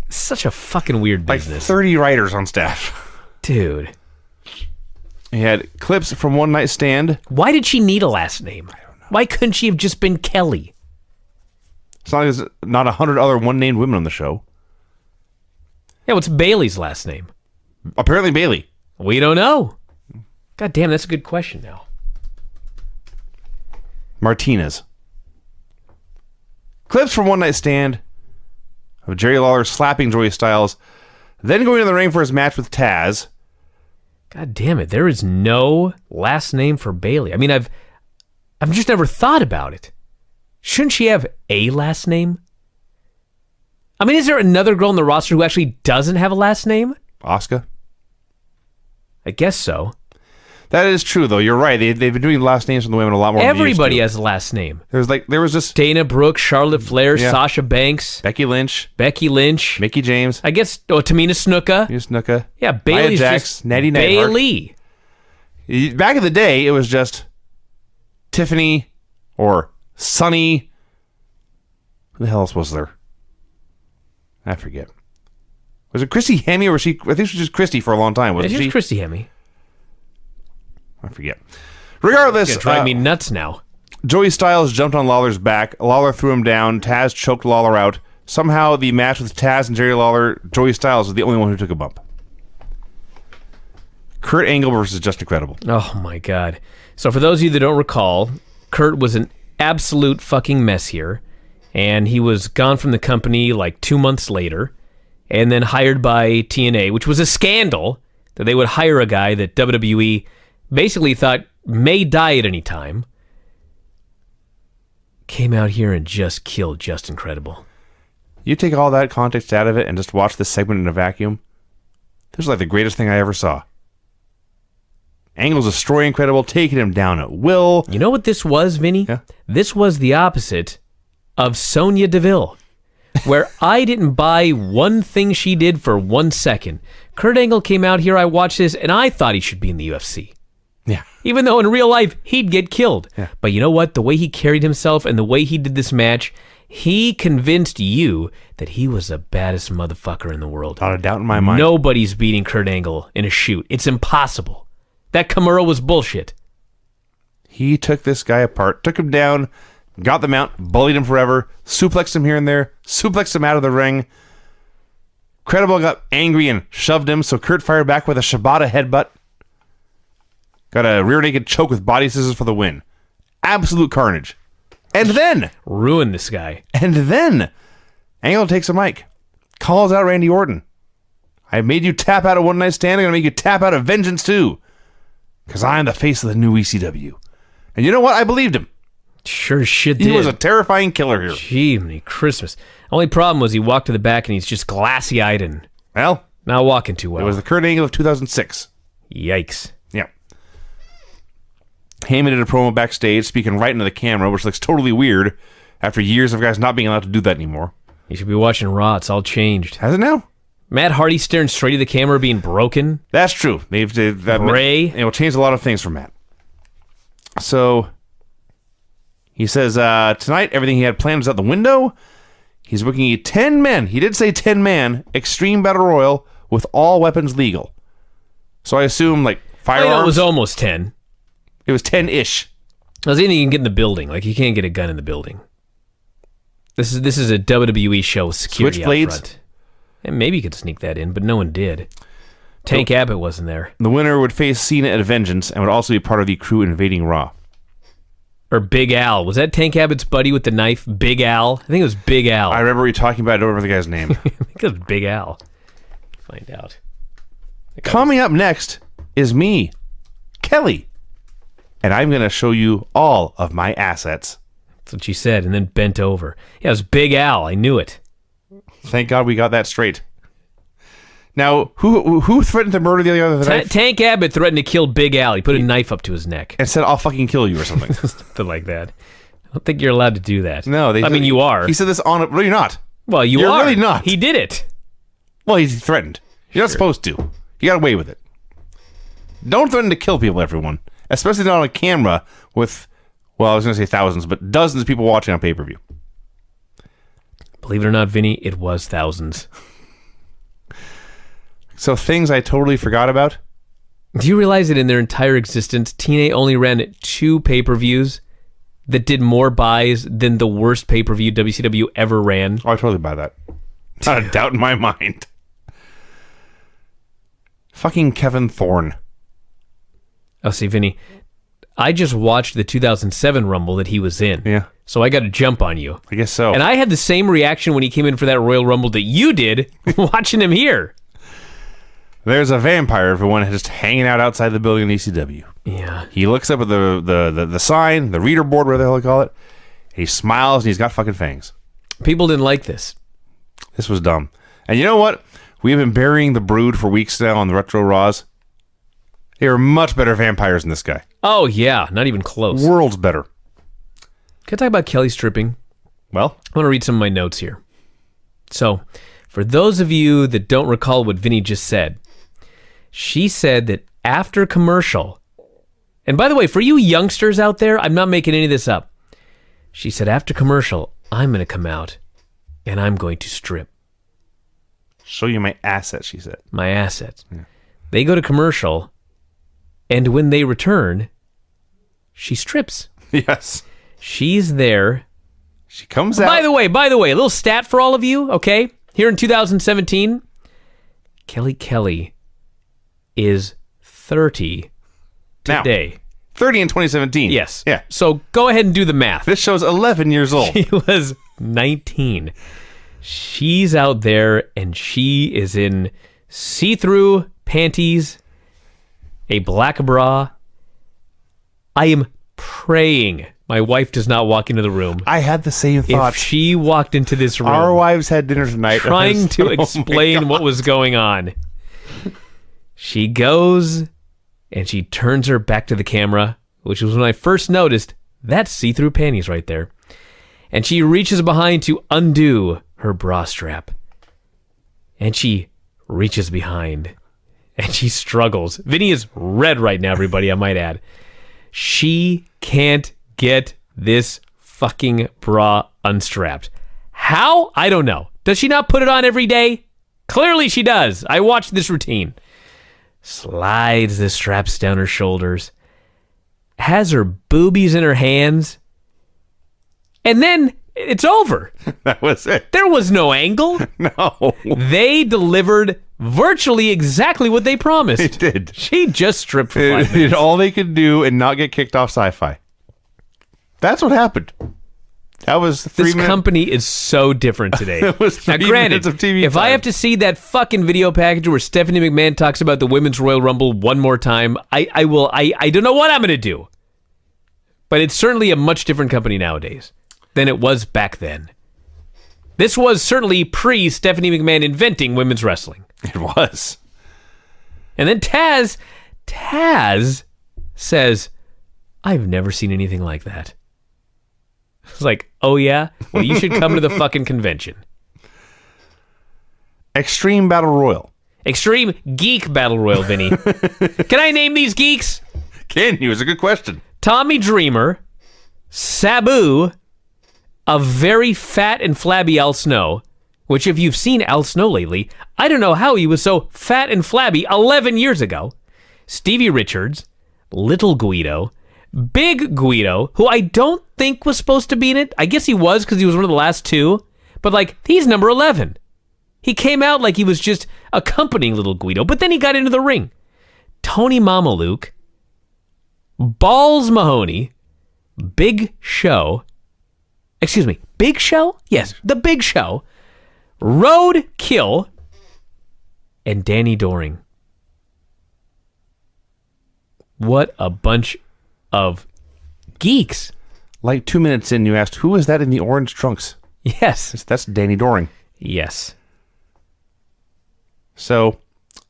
Speaker 2: Such a fucking weird
Speaker 3: Like
Speaker 2: business.
Speaker 3: 30 writers on staff.
Speaker 2: Dude.
Speaker 3: He had clips from One Night Stand.
Speaker 2: Why did she need a last name? I don't know. Why couldn't she have just been Kelly?
Speaker 3: It's not like there's not 100 other one-named women on the show.
Speaker 2: Yeah, what's Bailey's last name?
Speaker 3: Apparently Bailey.
Speaker 2: We don't know. God damn, that's a good question now.
Speaker 3: Martinez. Clips from One Night Stand of Jerry Lawler slapping Joey Styles, then going to the ring for his match with Taz.
Speaker 2: God damn it, there is no last name for Bailey. I mean, I've just never thought about it. Shouldn't she have a last name? I mean, is there another girl on the roster who actually doesn't have a last name?
Speaker 3: Asuka.
Speaker 2: I guess so.
Speaker 3: That is true, though. You're right. They've been doing last names from the women a lot more.
Speaker 2: Everybody has a last name.
Speaker 3: There was just
Speaker 2: Dana Brooke, Charlotte Flair,
Speaker 3: Yeah.
Speaker 2: Sasha Banks,
Speaker 3: Becky Lynch,
Speaker 2: Mickey
Speaker 3: James,
Speaker 2: I guess, Tamina Snuka.
Speaker 3: Snuka.
Speaker 2: Yeah, Bailey's
Speaker 3: Nia Jax,
Speaker 2: just
Speaker 3: Natty Neidhart.
Speaker 2: Bailey.
Speaker 3: Back in the day, it was just Tiffany or Sunny. Who the hell else was there? I forget. Was it Christy Hemme or was she? I think she was just Christy for a long time. Wasn't
Speaker 2: It's
Speaker 3: she?
Speaker 2: Christy Hemme.
Speaker 3: I forget. Regardless,
Speaker 2: It's gonna drive me nuts now.
Speaker 3: Joey Styles jumped on Lawler's back. Lawler threw him down. Taz choked Lawler out. Somehow, the match with Taz and Jerry Lawler, Joey Styles was the only one who took a bump. Kurt Angle versus Just Incredible.
Speaker 2: Oh my God. So for those of you that don't recall, Kurt was an absolute fucking mess here. And he was gone from the company like 2 months later. And then hired by TNA, which was a scandal that they would hire a guy that WWE basically thought may die at any time. Came out here and just killed Just Incredible.
Speaker 3: You take all that context out of it and just watch this segment in a vacuum. This was like the greatest thing I ever saw. Angle's destroying Incredible, taking him down at will.
Speaker 2: You know what this was, Vinny?
Speaker 3: Yeah.
Speaker 2: This was the opposite of Sonya Deville, where I didn't buy one thing she did for 1 second. Kurt Angle came out here, I watched this, and I thought he should be in the UFC.
Speaker 3: Yeah.
Speaker 2: Even though in real life, he'd get killed.
Speaker 3: Yeah.
Speaker 2: But you know what? The way he carried himself and the way he did this match, he convinced you that he was the baddest motherfucker in the world.
Speaker 3: Not a doubt in my mind.
Speaker 2: Nobody's beating Kurt Angle in a shoot. It's impossible. That Kimura was bullshit.
Speaker 3: He took this guy apart, took him down, got the mount, bullied him forever, suplexed him here and there, suplexed him out of the ring. Credible got angry and shoved him, so Kurt fired back with a Shibata headbutt. Got a rear naked choke with body scissors for the win. Absolute carnage. And then
Speaker 2: Ruined this guy.
Speaker 3: Angle takes a mic, calls out Randy Orton. I made you tap out of One Night Stand. I'm going to make you tap out of Vengeance too. Because I'm the face of the new ECW. And you know what? I believed him.
Speaker 2: Sure as shit did.
Speaker 3: He was a terrifying killer here.
Speaker 2: Gee, Christmas. Only problem was he walked to the back and he's just glassy-eyed and
Speaker 3: Well,
Speaker 2: not walking too well.
Speaker 3: it was the Kurt Angle of 2006.
Speaker 2: Yikes.
Speaker 3: Yeah. Heyman did a promo backstage, speaking right into the camera, which looks totally weird after years of guys not being allowed to do that anymore.
Speaker 2: You should be watching Raw. It's all changed.
Speaker 3: Has it now?
Speaker 2: Matt Hardy staring straight at the camera being broken.
Speaker 3: That's true. They've
Speaker 2: Ray.
Speaker 3: It will change a lot of things for Matt. So he says tonight everything he had planned is out the window. He's booking a 10-man. He did say 10-man Extreme Battle Royal with all weapons legal. So I assume like firearms.
Speaker 2: It was almost 10.
Speaker 3: It was 10-ish.
Speaker 2: I was anything you can get in the building. Like, you can't get a gun in the building. This is a WWE show with security out
Speaker 3: Switchblades?
Speaker 2: front. And maybe you could sneak that in, but no one did. Tank Abbott wasn't there.
Speaker 3: The winner would face Cena at Vengeance and would also be part of the crew invading Raw.
Speaker 2: Or Big Al. Was that Tank Abbott's buddy with the knife? Big Al? I think it was Big Al.
Speaker 3: I remember you talking about it. I don't remember the guy's name.
Speaker 2: I think it was Big Al. Find out.
Speaker 3: Coming up next is me, Kelly. And I'm going to show you all of my assets.
Speaker 2: That's what she said, and then bent over. Yeah, it was Big Al. I knew it.
Speaker 3: Thank God we got that straight. Now, who threatened to murder the other night
Speaker 2: Tank Abbott threatened to kill Big Al. He put a knife up to his neck.
Speaker 3: and said, I'll fucking kill you or something?
Speaker 2: Something like that. I don't think you're allowed to do that.
Speaker 3: No,
Speaker 2: I mean, you are.
Speaker 3: He said this on... No, you're not.
Speaker 2: Well, you're
Speaker 3: You're really not.
Speaker 2: He did it.
Speaker 3: Well, he's threatened. You're not supposed to. You got away with it. Don't threaten to kill people, everyone. Especially not on a camera with, well, I was going to say thousands, but dozens of people watching on pay-per-view.
Speaker 2: Believe it or not, Vinny, it was thousands.
Speaker 3: So things I totally forgot about.
Speaker 2: Do you realize that in their entire existence, TNA only ran 2 pay-per-views that did more buys than the worst pay-per-view WCW ever ran?
Speaker 3: Oh, I totally buy that. Not a doubt in my mind. Fucking Kevin Thorne.
Speaker 2: Oh, see, Vinny, I just watched the 2007 Rumble that he was in.
Speaker 3: Yeah.
Speaker 2: So I got to jump on you.
Speaker 3: I guess so.
Speaker 2: And I had the same reaction when he came in for that Royal Rumble that you did watching him here.
Speaker 3: There's a vampire, everyone, just hanging out outside the building in ECW.
Speaker 2: Yeah.
Speaker 3: He looks up at the sign, the reader board, whatever the hell they call it. He smiles, and he's got fucking fangs.
Speaker 2: People didn't like this.
Speaker 3: This was dumb. And you know what? We've been burying the brood for weeks now on the Retro Raws. They are much better vampires than this guy.
Speaker 2: Oh, yeah. Not even close.
Speaker 3: Worlds better.
Speaker 2: Can I talk about Kelly stripping?
Speaker 3: Well,
Speaker 2: I want to read some of my notes here. So, for those of you that don't recall what Vinny just said, she said that after commercial, and by the way, for you youngsters out there, I'm not making any of this up. She said, after commercial, I'm going to come out and I'm going to strip.
Speaker 3: show you my assets, she said.
Speaker 2: My assets. Yeah. They go to commercial, and when they return, she strips.
Speaker 3: Yes.
Speaker 2: She's there.
Speaker 3: She comes out.
Speaker 2: By the way, a little stat for all of you, okay? Here in 2017, Kelly is 30 today.
Speaker 3: Now, 30 in 2017.
Speaker 2: Yes.
Speaker 3: Yeah.
Speaker 2: So go ahead and do the math.
Speaker 3: This show's 11 years old.
Speaker 2: She was 19. She's out there, and she is in see-through panties, a black bra. I am praying my wife does not walk into the room.
Speaker 3: I had the same thought.
Speaker 2: If she walked into this room,
Speaker 3: our wives had dinner tonight,
Speaker 2: trying to
Speaker 3: oh
Speaker 2: explain what was going on, she goes and she turns her back to the camera, which was when I first noticed that's see-through panties right there. And she reaches behind to undo her bra strap. And she reaches behind and she struggles. Vinny is red right now, everybody, I might add. She can't get this fucking bra unstrapped. How? I don't know. Does she not put it on every day? Clearly she does. I watched this routine. Slides the straps down her shoulders. Has her boobies in her hands. And then it's over.
Speaker 3: That was it.
Speaker 2: There was no angle.
Speaker 3: No.
Speaker 2: They delivered virtually exactly what they promised.
Speaker 3: They did.
Speaker 2: She just stripped for 5
Speaker 3: They
Speaker 2: minutes.
Speaker 3: did all they could do and not get kicked off SYFY. That's what happened. That was 3
Speaker 2: This
Speaker 3: minutes.
Speaker 2: company is so different today.
Speaker 3: It was
Speaker 2: now,
Speaker 3: 3
Speaker 2: granted,
Speaker 3: minutes of TV
Speaker 2: if I
Speaker 3: time.
Speaker 2: have to see that fucking video package where Stephanie McMahon talks about the Women's Royal Rumble one more time, I will. I don't know what I'm going to do. But it's certainly a much different company nowadays than it was back then. This was certainly pre-Stephanie McMahon inventing women's wrestling.
Speaker 3: It was.
Speaker 2: And then Taz says, I've never seen anything like that. It's like, oh yeah? Well, you should come to the fucking convention.
Speaker 3: Extreme Battle Royal.
Speaker 2: Extreme Geek Battle Royal, Vinny. Can I name these geeks?
Speaker 3: Can you? It's a good question.
Speaker 2: Tommy Dreamer, Sabu, a very fat and flabby Al Snow, which if you've seen Al Snow lately, I don't know how he was so fat and flabby 11 years ago. Stevie Richards, Little Guido, Big Guido, who I don't think was supposed to be in it. I guess he was because he was one of the last two. But, like, he's number 11. He came out like he was just accompanying Little Guido, but then he got into the ring. Tony Mamaluke, Balls Mahoney, Big Show. Excuse me, Big Show? Yes, the Big Show. Road Kill, and Danny Doring. What a bunch of geeks.
Speaker 3: Like 2 minutes in, you asked, who is that in the orange trunks?
Speaker 2: Yes.
Speaker 3: That's Danny Doring.
Speaker 2: Yes.
Speaker 3: So,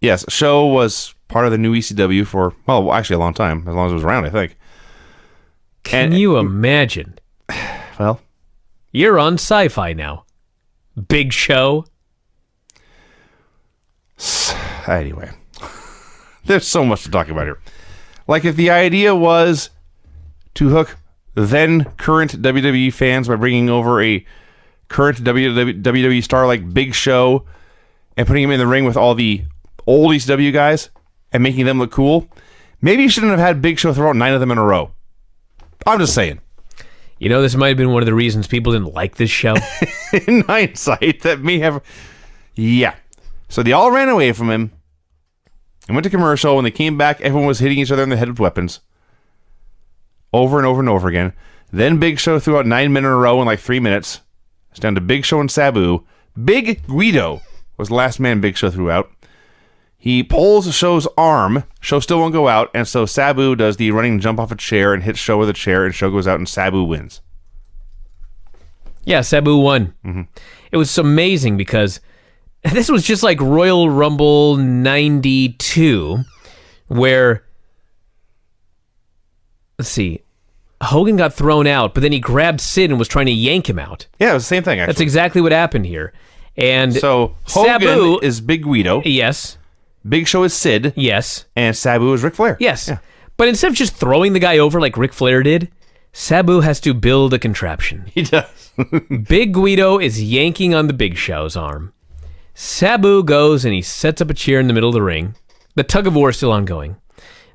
Speaker 3: yes, Show was part of the new ECW for, well, actually a long time, as long as it was around, I think.
Speaker 2: Can you imagine?
Speaker 3: Well,
Speaker 2: You're on SYFY now. Big Show.
Speaker 3: anyway. There's so much to talk about here. Like, if the idea was to hook then current WWE fans by bringing over a current WWE star like Big Show and putting him in the ring with all the old ECW guys and making them look cool, maybe you shouldn't have had Big Show throw out 9 of them in a row. I'm just saying.
Speaker 2: You know, this might have been one of the reasons people didn't like this show.
Speaker 3: In hindsight, that may have... Yeah. So they all ran away from him and went to commercial. When they came back, everyone was hitting each other in the head with weapons. Over and over and over again. Then Big Show threw out 9 men in a row in like 3 minutes. It's down to Big Show and Sabu. Big Guido was the last man Big Show threw out. He pulls Show's arm. Show still won't go out, and so Sabu does the running jump off a chair and hits Show with a chair, and Show goes out and Sabu wins.
Speaker 2: Yeah, Sabu won.
Speaker 3: Mm-hmm.
Speaker 2: It was amazing because this was just like Royal Rumble 92, where, let's see, Hogan got thrown out, but then he grabbed Sid and was trying to yank him out.
Speaker 3: Yeah, it was the same thing, actually.
Speaker 2: That's exactly what happened here. And
Speaker 3: So Hogan
Speaker 2: Sabu
Speaker 3: is Big Guido,
Speaker 2: yes,
Speaker 3: Big Show is Sid,
Speaker 2: yes,
Speaker 3: and Sabu is Ric Flair.
Speaker 2: yes.
Speaker 3: Yeah.
Speaker 2: But instead of just throwing the guy over like Ric Flair did, Sabu has to build a contraption.
Speaker 3: He does.
Speaker 2: Big Guido is yanking on the Big Show's arm. Sabu goes and he sets up a chair in the middle of the ring. The tug of war is still ongoing.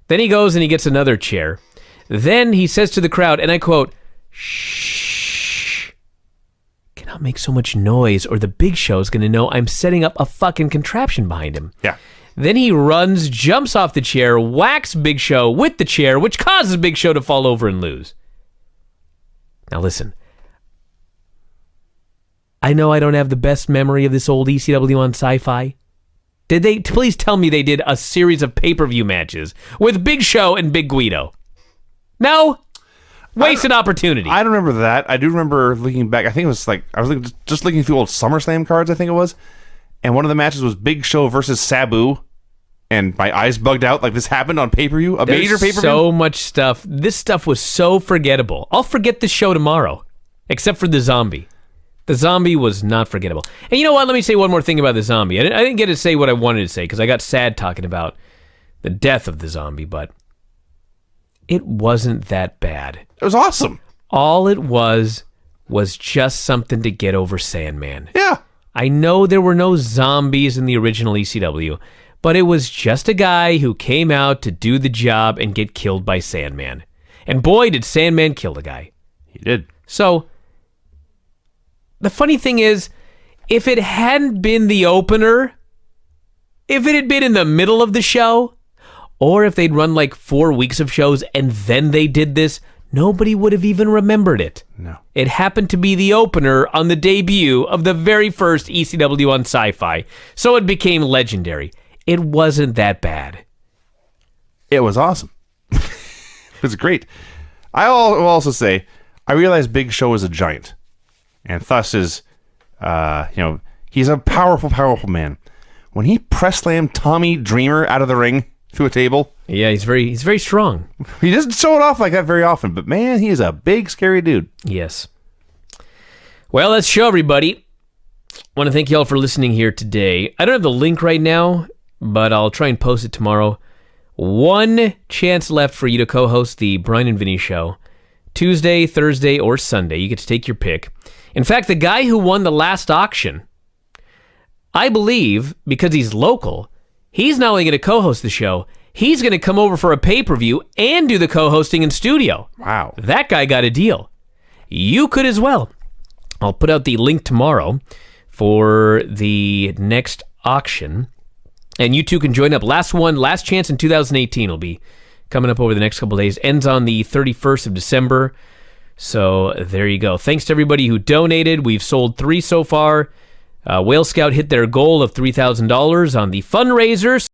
Speaker 2: Then he goes and he gets another chair. Then he says to the crowd, and I quote, "Shh, cannot make so much noise or the Big Show's going to know I'm setting up a fucking contraption behind him."
Speaker 3: Yeah.
Speaker 2: Then he runs, jumps off the chair, whacks Big Show with the chair, which causes Big Show to fall over and lose. Now listen, I know I don't have the best memory of this old ECW on SYFY. Did they, please tell me they did a series of pay-per-view matches with Big Show and Big Guido? No? Wasted opportunity.
Speaker 3: I don't remember that. I do remember looking back. I think it was like, I was just looking through old SummerSlam cards, I think it was. And one of the matches was Big Show versus Sabu. And my eyes bugged out like this happened on pay-per-view. A major
Speaker 2: There's
Speaker 3: pay-per-view.
Speaker 2: so much stuff. This stuff was so forgettable. I'll forget this show tomorrow, except for the zombie. The zombie was not forgettable. And you know what? Let me say one more thing about the zombie. I didn't get to say what I wanted to say because I got sad talking about the death of the zombie, but it wasn't that bad.
Speaker 3: It was awesome.
Speaker 2: All it was just something to get over Sandman.
Speaker 3: Yeah.
Speaker 2: I know there were no zombies in the original ECW, but it was just a guy who came out to do the job and get killed by Sandman. And boy, did Sandman kill the guy.
Speaker 3: He did.
Speaker 2: So, the funny thing is, if it hadn't been the opener, if it had been in the middle of the show, or if they'd run like 4 weeks of shows and then they did this, nobody would have even remembered it.
Speaker 3: No.
Speaker 2: It happened to be the opener on the debut of the very first ECW on SYFY, so it became legendary. It wasn't that bad.
Speaker 3: It was awesome. It was great. I will also say, I realize Big Show is a giant, and thus is, he's a powerful, powerful man. When he press slammed Tommy Dreamer out of the ring through a table,
Speaker 2: Yeah, he's very strong.
Speaker 3: he doesn't show it off like that very often, but man, he is a big, scary dude.
Speaker 2: Yes. Well, that's the show, everybody. I want to thank you all for listening here today. I don't have the link right now, but I'll try and post it tomorrow. One chance left for you to co-host the Bryan and Vinny Show. Tuesday, Thursday, or Sunday. You get to take your pick. In fact, the guy who won the last auction, I believe, because he's local, he's not only going to co-host the show, he's going to come over for a pay-per-view and do the co-hosting in studio.
Speaker 3: Wow.
Speaker 2: That guy got a deal. You could as well. I'll put out the link tomorrow for the next auction. And you two can join up. Last chance in 2018 will be coming up over the next couple of days. Ends on the 31st of December. So there you go. Thanks to everybody who donated. We've sold 3 so far. Whale Scout hit their goal of $3,000 on the fundraiser.